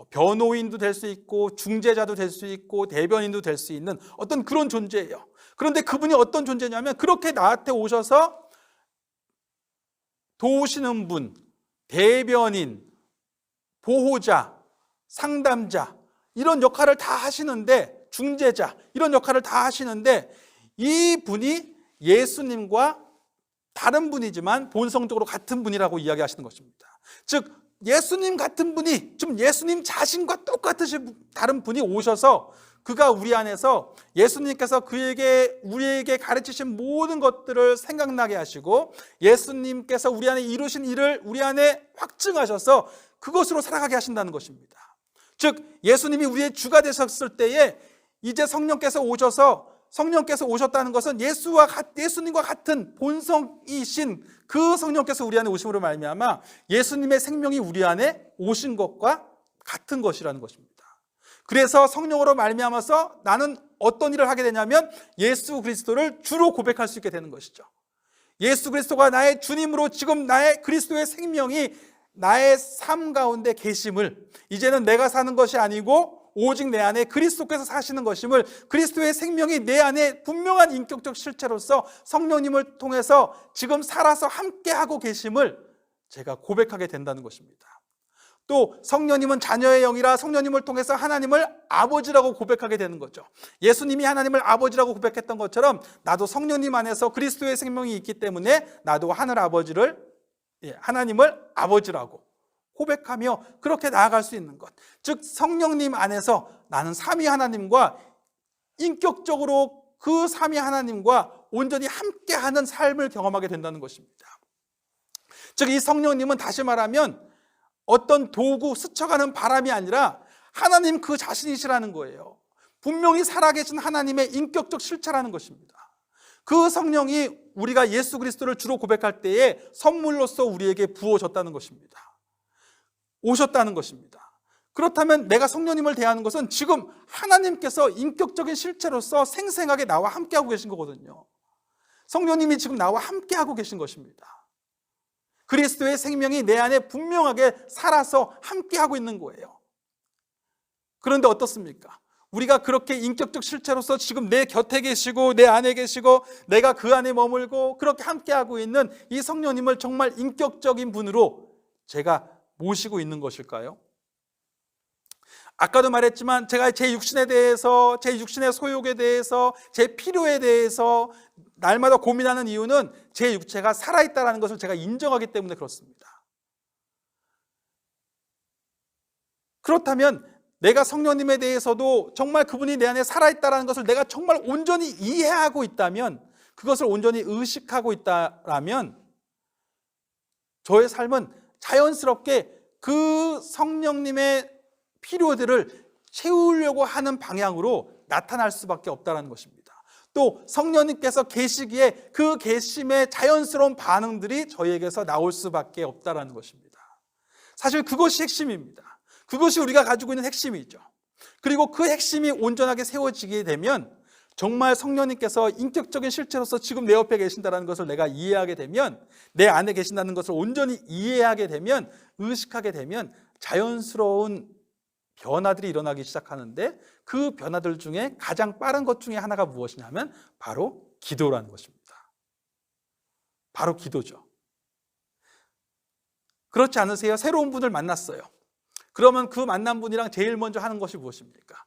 [SPEAKER 1] 변호인도 될 수 있고 중재자도 될 수 있고 대변인도 될 수 있는 어떤 그런 존재예요. 그런데 그분이 어떤 존재냐면 그렇게 나한테 오셔서 도우시는 분, 대변인, 보호자, 상담자 이런 역할을 다 하시는데 중재자 이런 역할을 다 하시는데 이 분이 예수님과 다른 분이지만 본성적으로 같은 분이라고 이야기하시는 것입니다. 즉 예수님 같은 분이 좀 예수님 자신과 똑같으시 다른 분이 오셔서 그가 우리 안에서 예수님께서 우리에게 가르치신 모든 것들을 생각나게 하시고 예수님께서 우리 안에 이루신 일을 우리 안에 확증하셔서 그것으로 살아가게 하신다는 것입니다. 즉 예수님이 우리의 주가 되셨을 때에 이제 성령께서 오셨다는 것은 예수님과 같은 본성이신 그 성령께서 우리 안에 오심으로 말미암아 예수님의 생명이 우리 안에 오신 것과 같은 것이라는 것입니다. 그래서 성령으로 말미암아서 나는 어떤 일을 하게 되냐면 예수 그리스도를 주로 고백할 수 있게 되는 것이죠. 예수 그리스도가 나의 주님으로 지금 나의 그리스도의 생명이 나의 삶 가운데 계심을 이제는 내가 사는 것이 아니고 오직 내 안에 그리스도께서 사시는 것임을 그리스도의 생명이 내 안에 분명한 인격적 실체로서 성령님을 통해서 지금 살아서 함께하고 계심을 제가 고백하게 된다는 것입니다. 또 성령님은 자녀의 영이라 성령님을 통해서 하나님을 아버지라고 고백하게 되는 거죠. 예수님이 하나님을 아버지라고 고백했던 것처럼 나도 성령님 안에서 그리스도의 생명이 있기 때문에 나도 하나님을 아버지라고 고백하며 그렇게 나아갈 수 있는 것. 즉 성령님 안에서 나는 삼위 하나님과 인격적으로 그 삼위 하나님과 온전히 함께하는 삶을 경험하게 된다는 것입니다. 즉 이 성령님은 다시 말하면 어떤 도구 스쳐가는 바람이 아니라 하나님 그 자신이시라는 거예요. 분명히 살아계신 하나님의 인격적 실체라는 것입니다. 그 성령이 우리가 예수 그리스도를 주로 고백할 때에 선물로서 우리에게 부어졌다는 것입니다. 오셨다는 것입니다. 그렇다면 내가 성령님을 대하는 것은 지금 하나님께서 인격적인 실체로서 생생하게 나와 함께하고 계신 거거든요. 성령님이 지금 나와 함께하고 계신 것입니다. 그리스도의 생명이 내 안에 분명하게 살아서 함께하고 있는 거예요. 그런데 어떻습니까? 우리가 그렇게 인격적 실체로서 지금 내 곁에 계시고 내 안에 계시고 내가 그 안에 머물고 그렇게 함께하고 있는 이 성령님을 정말 인격적인 분으로 제가 모시고 있는 것일까요? 아까도 말했지만 제가 제 육신에 대해서, 제 육신의 소욕에 대해서, 제 필요에 대해서 날마다 고민하는 이유는 제 육체가 살아있다는 것을 제가 인정하기 때문에 그렇습니다. 그렇다면 내가 성령님에 대해서도 정말 그분이 내 안에 살아있다는 것을 내가 정말 온전히 이해하고 있다면, 그것을 온전히 의식하고 있다면 저의 삶은 자연스럽게 그 성령님의 필요들을 채우려고 하는 방향으로 나타날 수밖에 없다는 것입니다. 또 성령님께서 계시기에 그 계심의 자연스러운 반응들이 저희에게서 나올 수밖에 없다는 것입니다. 사실 그것이 핵심입니다. 그것이 우리가 가지고 있는 핵심이죠. 그리고 그 핵심이 온전하게 세워지게 되면 정말 성령님께서 인격적인 실체로서 지금 내 옆에 계신다는 것을 내가 이해하게 되면, 내 안에 계신다는 것을 온전히 이해하게 되면, 의식하게 되면 자연스러운 변화들이 일어나기 시작하는데, 그 변화들 중에 가장 빠른 것 중에 하나가 무엇이냐면 바로 기도라는 것입니다. 바로 기도죠. 그렇지 않으세요? 새로운 분을 만났어요. 그러면 그 만난 분이랑 제일 먼저 하는 것이 무엇입니까?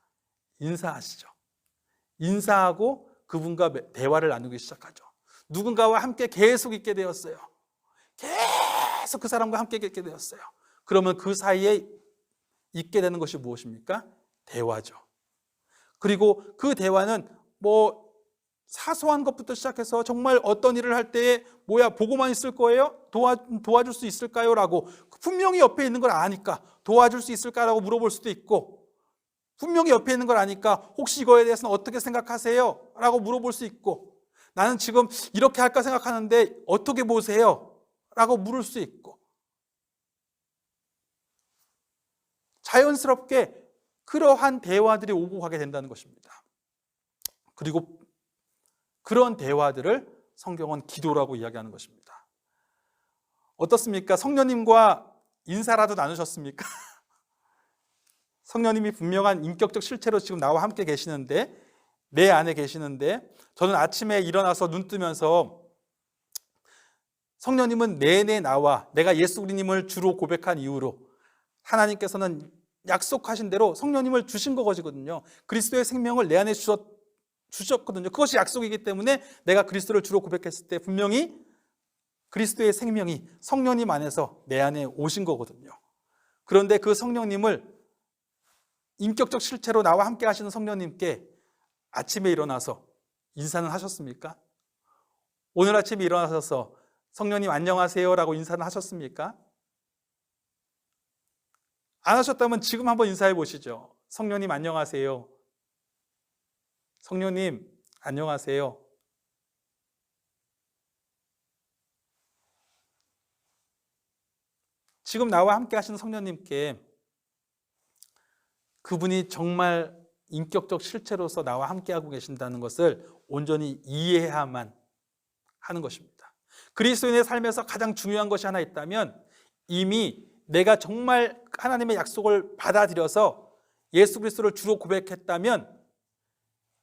[SPEAKER 1] 인사하시죠. 인사하고 그분과 대화를 나누기 시작하죠. 누군가와 함께 계속 있게 되었어요. 계속 그 사람과 함께 있게 되었어요. 그러면 그 사이에 있게 되는 것이 무엇입니까? 대화죠. 그리고 그 대화는 뭐 사소한 것부터 시작해서 정말 어떤 일을 할 때에 보고만 있을 거예요? 도와줄 수 있을까요? 라고 분명히 옆에 있는 걸 아니까 도와줄 수 있을까라고 물어볼 수도 있고, 분명히 옆에 있는 걸 아니까 혹시 이거에 대해서는 어떻게 생각하세요? 라고 물어볼 수 있고, 나는 지금 이렇게 할까 생각하는데 어떻게 보세요? 라고 물을 수 있고, 자연스럽게 그러한 대화들이 오고 가게 된다는 것입니다. 그리고 그런 대화들을 성경은 기도라고 이야기하는 것입니다. 어떻습니까? 성령님과 인사라도 나누셨습니까? 성령님이 분명한 인격적 실체로 지금 나와 함께 계시는데, 내 안에 계시는데, 저는 아침에 일어나서 눈 뜨면서 성령님은 내내 나와 내가 예수 그리스도님을 주로 고백한 이후로 하나님께서는 약속하신 대로 성령님을 주신 거거든요. 그리스도의 생명을 내 안에 주셨거든요. 그것이 약속이기 때문에 내가 그리스도를 주로 고백했을 때 분명히 그리스도의 생명이 성령님 안에서 내 안에 오신 거거든요. 그런데 그 성령님을 인격적 실체로 나와 함께 하시는 성령님께 아침에 일어나서 인사는 하셨습니까? 오늘 아침에 일어나셔서 성령님 안녕하세요 라고 인사는 하셨습니까? 안 하셨다면 지금 한번 인사해 보시죠. 성령님 안녕하세요. 성령님 안녕하세요. 지금 나와 함께 하시는 성령님께 그분이 정말 인격적 실체로서 나와 함께하고 계신다는 것을 온전히 이해해야만 하는 것입니다. 그리스도인의 삶에서 가장 중요한 것이 하나 있다면, 이미 내가 정말 하나님의 약속을 받아들여서 예수 그리스도를 주로 고백했다면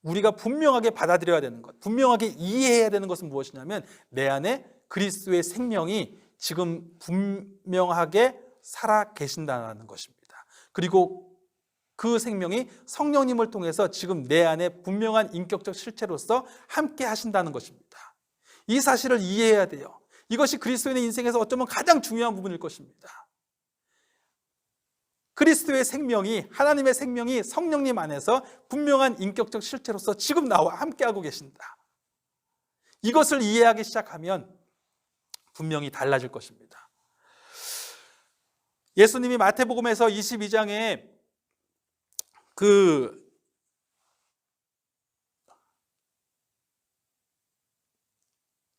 [SPEAKER 1] 우리가 분명하게 받아들여야 되는 것, 분명하게 이해해야 되는 것은 무엇이냐면, 내 안에 그리스도의 생명이 지금 분명하게 살아 계신다는 것입니다. 그리고 그 생명이 성령님을 통해서 지금 내 안에 분명한 인격적 실체로서 함께 하신다는 것입니다. 이 사실을 이해해야 돼요. 이것이 그리스도인의 인생에서 어쩌면 가장 중요한 부분일 것입니다. 그리스도의 생명이, 하나님의 생명이 성령님 안에서 분명한 인격적 실체로서 지금 나와 함께하고 계신다. 이것을 이해하기 시작하면 분명히 달라질 것입니다. 예수님이 마태복음에서 22장에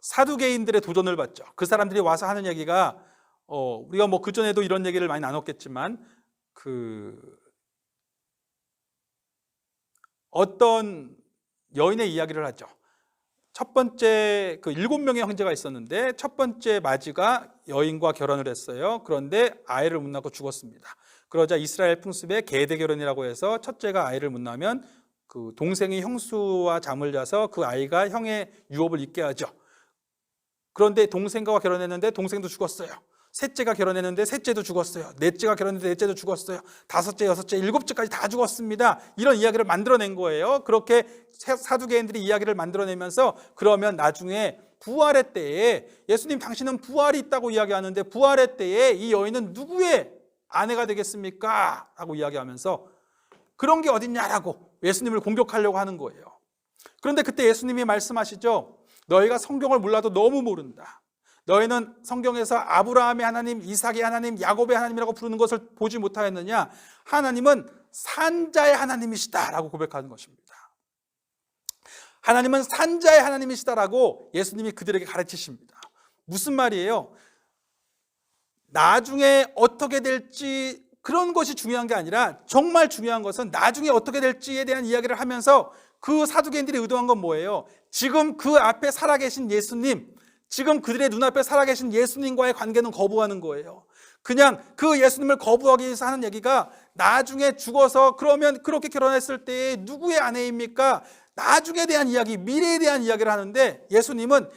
[SPEAKER 1] 사두개인들의 도전을 받죠. 그 사람들이 와서 하는 얘기가 우리가 뭐 그전에도 이런 얘기를 많이 나눴겠지만, 어떤 여인의 이야기를 하죠. 첫 번째 7명의 형제가 있었는데 첫 번째 마지가 여인과 결혼을 했어요. 그런데 아이를 못 낳고 죽었습니다. 그러자 이스라엘 풍습에 계대 결혼이라고 해서 첫째가 아이를 못 낳으면 그 동생이 형수와 잠을 자서 그 아이가 형의 유업을 잇게 하죠. 그런데 동생과 결혼했는데 동생도 죽었어요. 셋째가 결혼했는데 셋째도 죽었어요. 넷째가 결혼했는데 넷째도 죽었어요. 다섯째, 여섯째, 일곱째까지 다 죽었습니다. 이런 이야기를 만들어낸 거예요. 그렇게 사두개인들이 이야기를 만들어내면서, 그러면 나중에 부활의 때에 예수님 당신은 부활이 있다고 이야기하는데 부활의 때에 이 여인은 누구의 아내가 되겠습니까? 라고 이야기하면서 그런 게 어딨냐라고 예수님을 공격하려고 하는 거예요. 그런데 그때 예수님이 말씀하시죠. 너희가 성경을 몰라도 너무 모른다. 너희는 성경에서 아브라함의 하나님, 이삭의 하나님, 야곱의 하나님이라고 부르는 것을 보지 못하였느냐? 하나님은 산자의 하나님이시다라고 고백하는 것입니다. 하나님은 산자의 하나님이시다라고 예수님이 그들에게 가르치십니다. 무슨 말이에요? 나중에 어떻게 될지 그런 것이 중요한 게 아니라, 정말 중요한 것은 나중에 어떻게 될지에 대한 이야기를 하면서 그 사두개인들이 의도한 건 뭐예요? 지금 그 앞에 살아계신 예수님, 지금 그들의 눈앞에 살아계신 예수님과의 관계는 거부하는 거예요. 그냥 그 예수님을 거부하기 위해서 하는 얘기가, 나중에 죽어서 그러면 그렇게 결혼했을 때 누구의 아내입니까? 나중에 대한 이야기, 미래에 대한 이야기를 하는데 예수님은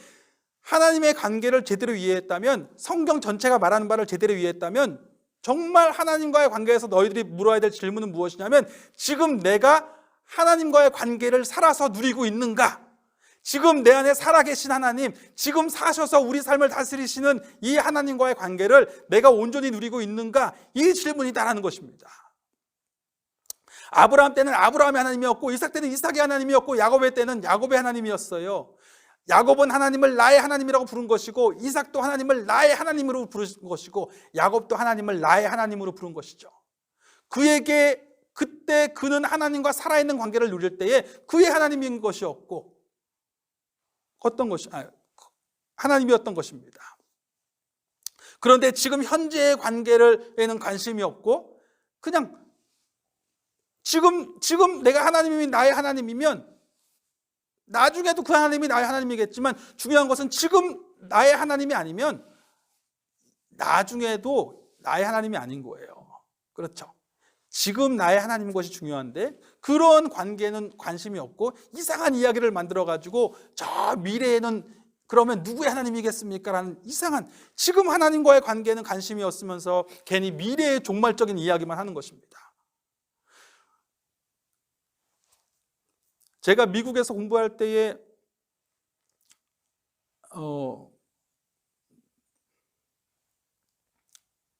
[SPEAKER 1] 하나님의 관계를 제대로 이해했다면, 성경 전체가 말하는 바를 제대로 이해했다면 정말 하나님과의 관계에서 너희들이 물어야 될 질문은 무엇이냐면, 지금 내가 하나님과의 관계를 살아서 누리고 있는가? 지금 내 안에 살아계신 하나님, 지금 사셔서 우리 삶을 다스리시는 이 하나님과의 관계를 내가 온전히 누리고 있는가? 이 질문이다라는 것입니다. 아브라함 때는 아브라함의 하나님이었고, 이삭 때는 이삭의 하나님이었고, 야곱의 때는 야곱의 하나님이었어요. 야곱은 하나님을 나의 하나님이라고 부른 것이고, 이삭도 하나님을 나의 하나님으로 부른 것이고, 야곱도 하나님을 나의 하나님으로 부른 것이죠. 그에게 그때 그는 하나님과 살아있는 관계를 누릴 때에 그의 하나님인 것이었고, 하나님이었던 것입니다. 그런데 지금 현재의 관계에는 관심이 없고, 그냥 지금 내가 하나님이 나의 하나님이면 나중에도 그 하나님이 나의 하나님이겠지만, 중요한 것은 지금 나의 하나님이 아니면 나중에도 나의 하나님이 아닌 거예요. 그렇죠? 지금 나의 하나님인 것이 중요한데, 그런 관계는 관심이 없고 이상한 이야기를 만들어가지고 저 미래에는 그러면 누구의 하나님이겠습니까? 라는 이상한, 지금 하나님과의 관계는 관심이 없으면서 괜히 미래의 종말적인 이야기만 하는 것입니다. 제가 미국에서 공부할 때에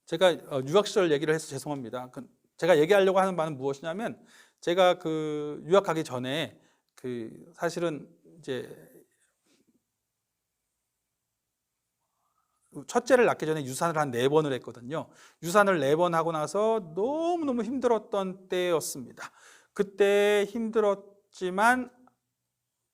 [SPEAKER 1] 제가 유학 시절 얘기를 해서 죄송합니다. 제가 얘기하려고 하는 바는 무엇이냐면, 제가 유학 가기 전에 사실은 이제 첫째를 낳기 전에 유산을 한 4번을 했거든요. 유산을 4번 하고 나서 너무너무 힘들었던 때였습니다. 그때 힘들었지만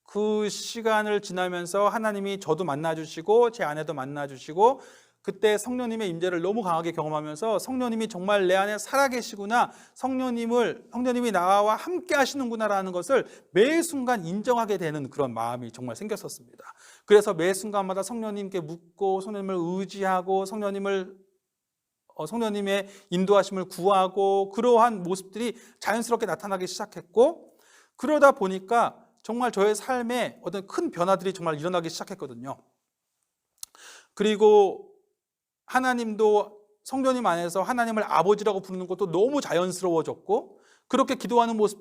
[SPEAKER 1] 그 시간을 지나면서 하나님이 저도 만나주시고 제 아내도 만나주시고, 그때 성령님의 임재를 너무 강하게 경험하면서 성령님이 정말 내 안에 살아계시구나, 성령님이 나와 함께 하시는구나라는 것을 매 순간 인정하게 되는 그런 마음이 정말 생겼었습니다. 그래서 매 순간마다 성령님께 묻고, 성령님을 의지하고, 성령님의 인도하심을 구하고, 그러한 모습들이 자연스럽게 나타나기 시작했고, 그러다 보니까 정말 저의 삶에 어떤 큰 변화들이 정말 일어나기 시작했거든요. 그리고 하나님도 성령님 안에서 하나님을 아버지라고 부르는 것도 너무 자연스러워졌고, 그렇게 기도하는 모습,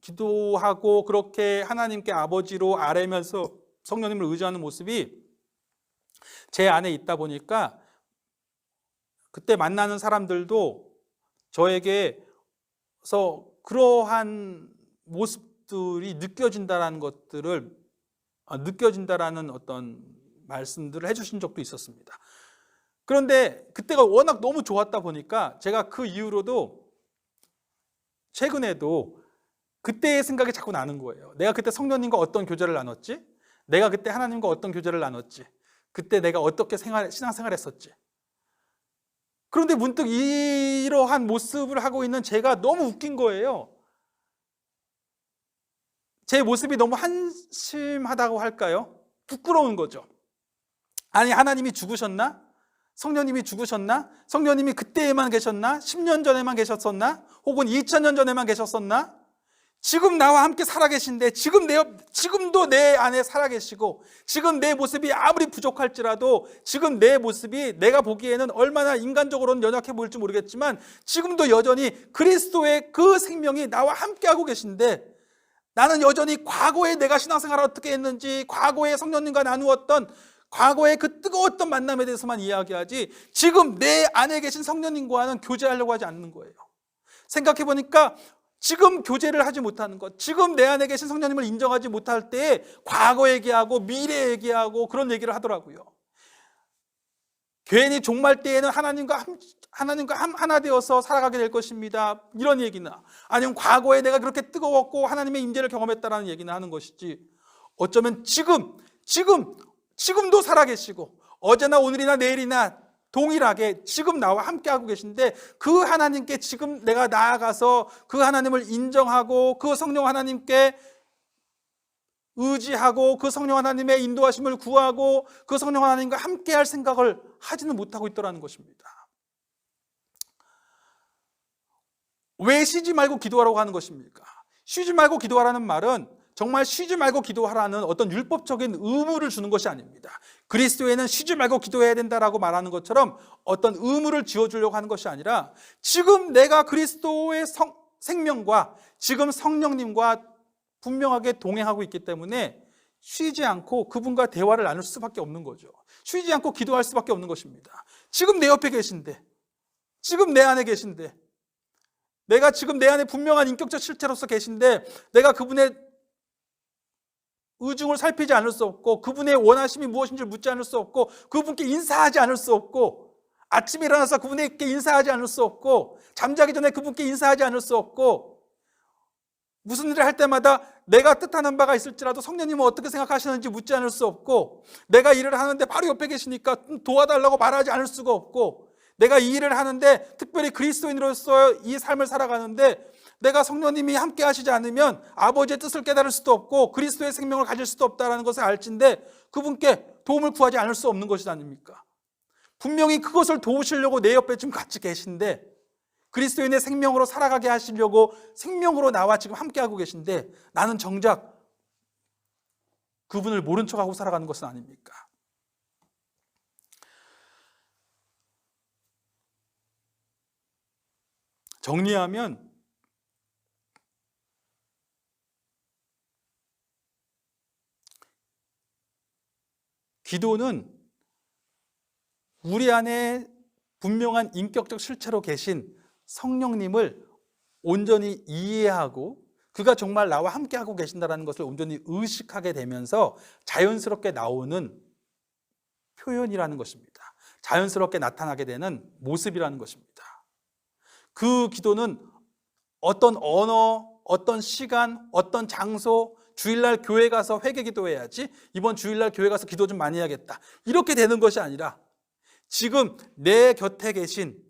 [SPEAKER 1] 기도하고 그렇게 하나님께 아버지로 아뢰면서 성령님을 의지하는 모습이 제 안에 있다 보니까, 그때 만나는 사람들도 저에게서 그러한 모습들이 느껴진다라는 어떤 말씀들을 해주신 적도 있었습니다. 그런데 그때가 워낙 너무 좋았다 보니까 제가 그 이후로도 최근에도 그때의 생각이 자꾸 나는 거예요. 내가 그때 성령님과 어떤 교제를 나눴지? 내가 그때 하나님과 어떤 교제를 나눴지? 그때 내가 어떻게 신앙생활 했었지? 그런데 문득 이러한 모습을 하고 있는 제가 너무 웃긴 거예요. 제 모습이 너무 한심하다고 할까요? 부끄러운 거죠. 아니, 하나님이 죽으셨나? 성령님이 죽으셨나? 성령님이 그때에만 계셨나? 10년 전에만 계셨었나? 혹은 2000년 전에만 계셨었나? 지금 나와 함께 살아계신데, 지금도 내 안에 살아계시고, 지금 내 모습이 아무리 부족할지라도, 지금 내 모습이 내가 보기에는 얼마나 인간적으로는 연약해 보일지 모르겠지만, 지금도 여전히 그리스도의 그 생명이 나와 함께하고 계신데, 나는 여전히 과거에 내가 신앙생활을 어떻게 했는지, 과거에 성령님과 나누었던 과거의 그 뜨거웠던 만남에 대해서만 이야기하지, 지금 내 안에 계신 성령님과는 교제하려고 하지 않는 거예요. 생각해보니까 지금 교제를 하지 못하는 것, 지금 내 안에 계신 성령님을 인정하지 못할 때에 과거 얘기하고 미래 얘기하고 그런 얘기를 하더라고요. 괜히 종말 때에는 하나님과 하나 되어서 살아가게 될 것입니다, 이런 얘기나, 아니면 과거에 내가 그렇게 뜨거웠고 하나님의 임재를 경험했다라는 얘기나 하는 것이지, 어쩌면 지금도 살아계시고 어제나 오늘이나 내일이나 동일하게 지금 나와 함께하고 계신데, 그 하나님께 지금 내가 나아가서 그 하나님을 인정하고 그 성령 하나님께 의지하고 그 성령 하나님의 인도하심을 구하고 그 성령 하나님과 함께할 생각을 하지는 못하고 있더라는 것입니다. 왜 쉬지 말고 기도하라고 하는 것입니까? 쉬지 말고 기도하라는 말은 정말 쉬지 말고 기도하라는 어떤 율법적인 의무를 주는 것이 아닙니다. 그리스도에는 쉬지 말고 기도해야 된다라고 말하는 것처럼 어떤 의무를 지어주려고 하는 것이 아니라 지금 내가 그리스도의 생명과 지금 성령님과 분명하게 동행하고 있기 때문에 쉬지 않고 그분과 대화를 나눌 수밖에 없는 거죠. 쉬지 않고 기도할 수밖에 없는 것입니다. 지금 내 옆에 계신데, 지금 내 안에 계신데, 내가 지금 내 안에 분명한 인격적 실체로서 계신데 내가 그분의 의중을 살피지 않을 수 없고 그분의 원하심이 무엇인지를 묻지 않을 수 없고 그분께 인사하지 않을 수 없고 아침에 일어나서 그분에게 인사하지 않을 수 없고 잠자기 전에 그분께 인사하지 않을 수 없고 무슨 일을 할 때마다 내가 뜻하는 바가 있을지라도 성령님은 어떻게 생각하시는지 묻지 않을 수 없고 내가 일을 하는데 바로 옆에 계시니까 도와달라고 말하지 않을 수가 없고 내가 이 일을 하는데 특별히 그리스도인으로서 이 삶을 살아가는데 내가 성령님이 함께 하시지 않으면 아버지의 뜻을 깨달을 수도 없고 그리스도의 생명을 가질 수도 없다는 것을 알진데 그분께 도움을 구하지 않을 수 없는 것이 아닙니까? 분명히 그것을 도우시려고 내 옆에 지금 같이 계신데 그리스도인의 생명으로 살아가게 하시려고 생명으로 나와 지금 함께하고 계신데 나는 정작 그분을 모른 척하고 살아가는 것은 아닙니까? 정리하면 기도는 우리 안에 분명한 인격적 실체로 계신 성령님을 온전히 이해하고 그가 정말 나와 함께하고 계신다는 것을 온전히 의식하게 되면서 자연스럽게 나오는 표현이라는 것입니다. 자연스럽게 나타나게 되는 모습이라는 것입니다. 그 기도는 어떤 언어, 어떤 시간, 어떤 장소, 주일날 교회 가서 회개 기도해야지, 이번 주일날 교회 가서 기도 좀 많이 해야겠다, 이렇게 되는 것이 아니라 지금 내 곁에 계신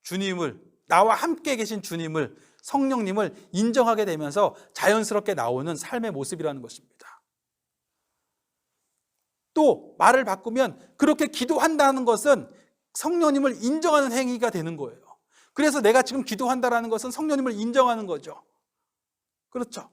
[SPEAKER 1] 주님을, 나와 함께 계신 주님을, 성령님을 인정하게 되면서 자연스럽게 나오는 삶의 모습이라는 것입니다. 또 말을 바꾸면 그렇게 기도한다는 것은 성령님을 인정하는 행위가 되는 거예요. 그래서 내가 지금 기도한다는 것은 성령님을 인정하는 거죠. 그렇죠.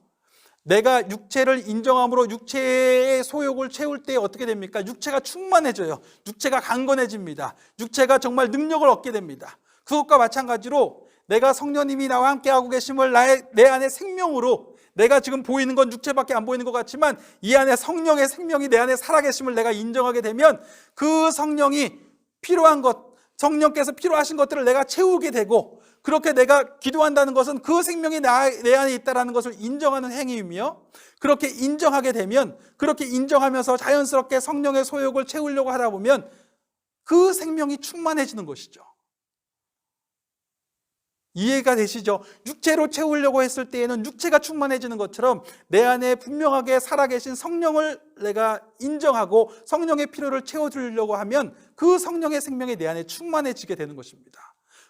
[SPEAKER 1] 내가 육체를 인정함으로 육체의 소욕을 채울 때 어떻게 됩니까? 육체가 충만해져요. 육체가 강건해집니다. 육체가 정말 능력을 얻게 됩니다. 그것과 마찬가지로 내가 성령님이 나와 함께하고 계심을 내 안에 생명으로, 내가 지금 보이는 건 육체밖에 안 보이는 것 같지만 이 안에 성령의 생명이 내 안에 살아계심을 내가 인정하게 되면 그 성령이 필요한 것, 성령께서 필요하신 것들을 내가 채우게 되고, 그렇게 내가 기도한다는 것은 그 생명이 내 안에 있다는 것을 인정하는 행위이며, 그렇게 인정하게 되면, 그렇게 인정하면서 자연스럽게 성령의 소욕을 채우려고 하다 보면 그 생명이 충만해지는 것이죠. 이해가 되시죠? 육체로 채우려고 했을 때에는 육체가 충만해지는 것처럼 내 안에 분명하게 살아계신 성령을 내가 인정하고 성령의 필요를 채워주려고 하면 그 성령의 생명이 내 안에 충만해지게 되는 것입니다.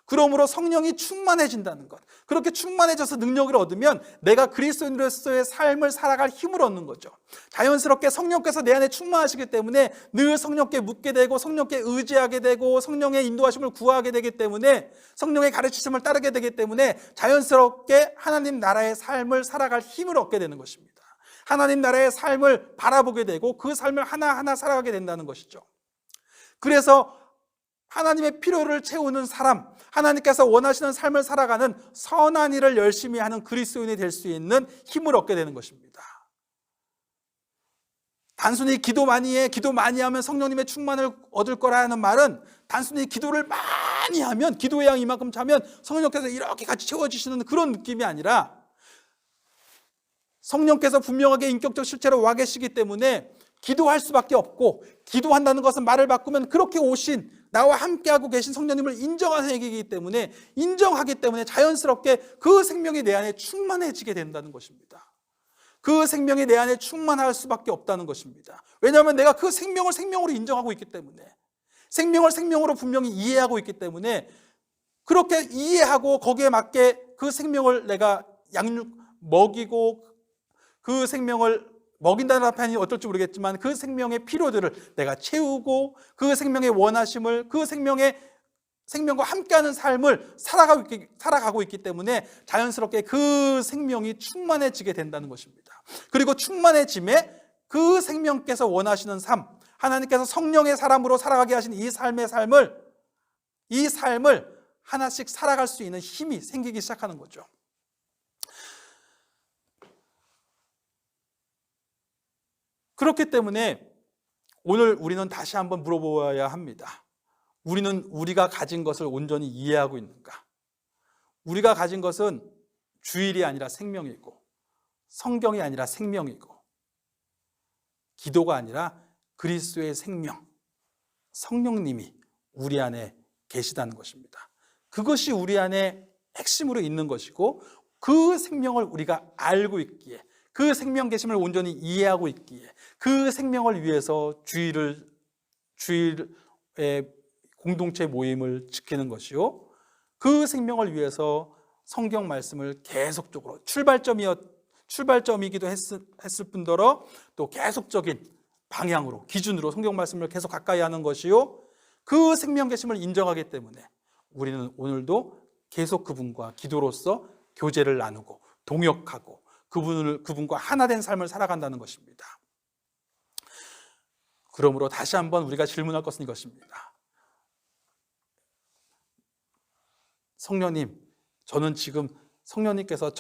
[SPEAKER 1] 그러므로 성령이 충만해진다는 것, 그렇게 충만해져서 능력을 얻으면 내가 그리스도인으로서의 삶을 살아갈 힘을 얻는 거죠. 자연스럽게 성령께서 내 안에 충만하시기 때문에 늘 성령께 묻게 되고 성령께 의지하게 되고 성령의 인도하심을 구하게 되기 때문에, 성령의 가르치심을 따르게 되기 때문에 자연스럽게 하나님 나라의 삶을 살아갈 힘을 얻게 되는 것입니다. 하나님 나라의 삶을 바라보게 되고 그 삶을 하나하나 살아가게 된다는 것이죠. 그래서 하나님의 필요를 채우는 사람, 하나님께서 원하시는 삶을 살아가는 선한 일을 열심히 하는 그리스도인이 될 수 있는 힘을 얻게 되는 것입니다. 단순히 기도 많이 해, 기도 많이 하면 성령님의 충만을 얻을 거라는 말은 단순히 기도를 많이 하면, 기도의 양 이만큼 차면 성령께서 이렇게 같이 채워주시는 그런 느낌이 아니라, 성령께서 분명하게 인격적 실체로 와 계시기 때문에 기도할 수밖에 없고, 기도한다는 것은 말을 바꾸면 그렇게 오신, 나와 함께하고 계신 성령님을 인정하는 얘기이기 때문에, 인정하기 때문에 자연스럽게 그 생명이 내 안에 충만해지게 된다는 것입니다. 그 생명이 내 안에 충만할 수밖에 없다는 것입니다. 왜냐하면 내가 그 생명을 생명으로 인정하고 있기 때문에, 생명을 생명으로 분명히 이해하고 있기 때문에, 그렇게 이해하고 거기에 맞게 그 생명을 내가 먹이고, 그 생명을 먹인다는 표현이 어떨지 모르겠지만 그 생명의 필요들을 내가 채우고, 그 생명의 원하심을, 그 생명의 생명과 함께하는 삶을 살아가고 있기 때문에 자연스럽게 그 생명이 충만해지게 된다는 것입니다. 그리고 충만해짐에 그 생명께서 원하시는 삶, 하나님께서 성령의 사람으로 살아가게 하신 이 삶을 하나씩 살아갈 수 있는 힘이 생기기 시작하는 거죠. 그렇기 때문에 오늘 우리는 다시 한번 물어보아야 합니다. 우리는 우리가 가진 것을 온전히 이해하고 있는가? 우리가 가진 것은 주일이 아니라 생명이고, 성경이 아니라 생명이고, 기도가 아니라 그리스도의 생명, 성령님이 우리 안에 계시다는 것입니다. 그것이 우리 안에 핵심으로 있는 것이고, 그 생명을 우리가 알고 있기에, 그 생명 계심을 온전히 이해하고 있기에, 그 생명을 위해서 주일의 공동체 모임을 지키는 것이요, 그 생명을 위해서 성경 말씀을 계속적으로 출발점이기도 했을 뿐더러 또 계속적인 방향으로, 기준으로 성경 말씀을 계속 가까이 하는 것이요, 그 생명 계심을 인정하기 때문에 우리는 오늘도 계속 그분과 기도로서 교제를 나누고 동역하고 그분과 하나 된 삶을 살아간다는 것입니다. 그러므로 다시 한번 우리가 질문할 것은 이것입니다. 성령님, 저는 지금 성령님께서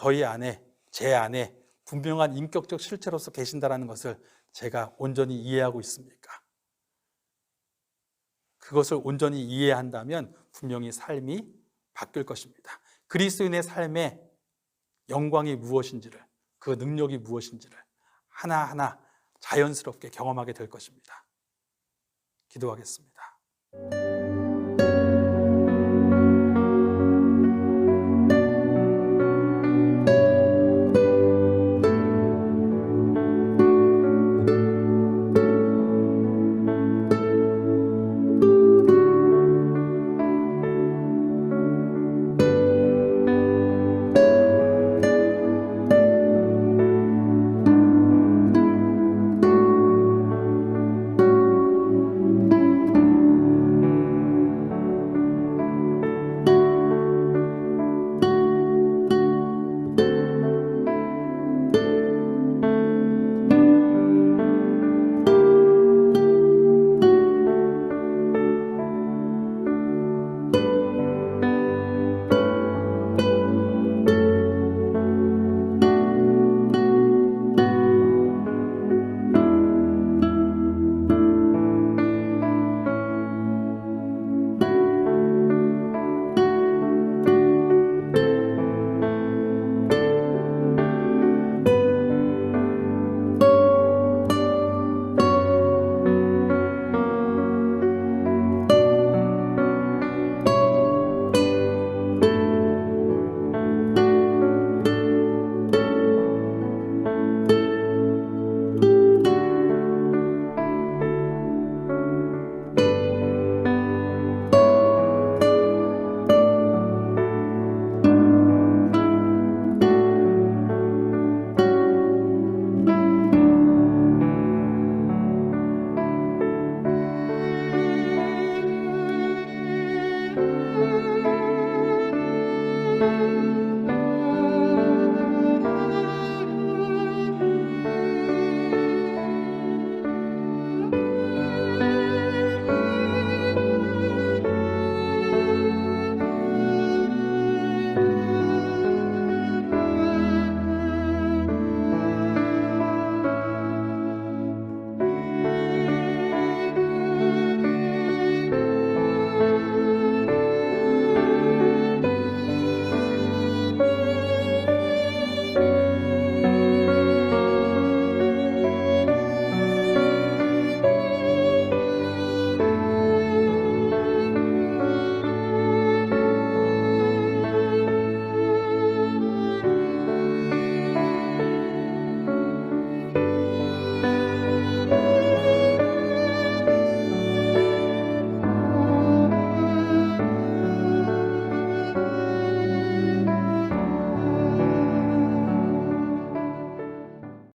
[SPEAKER 1] 제 안에 분명한 인격적 실체로서 계신다는 것을 제가 온전히 이해하고 있습니까? 그것을 온전히 이해한다면 분명히 삶이 바뀔 것입니다. 그리스도인의 삶의 영광이 무엇인지를, 그 능력이 무엇인지를 하나하나 자연스럽게 경험하게 될 것입니다. 기도하겠습니다.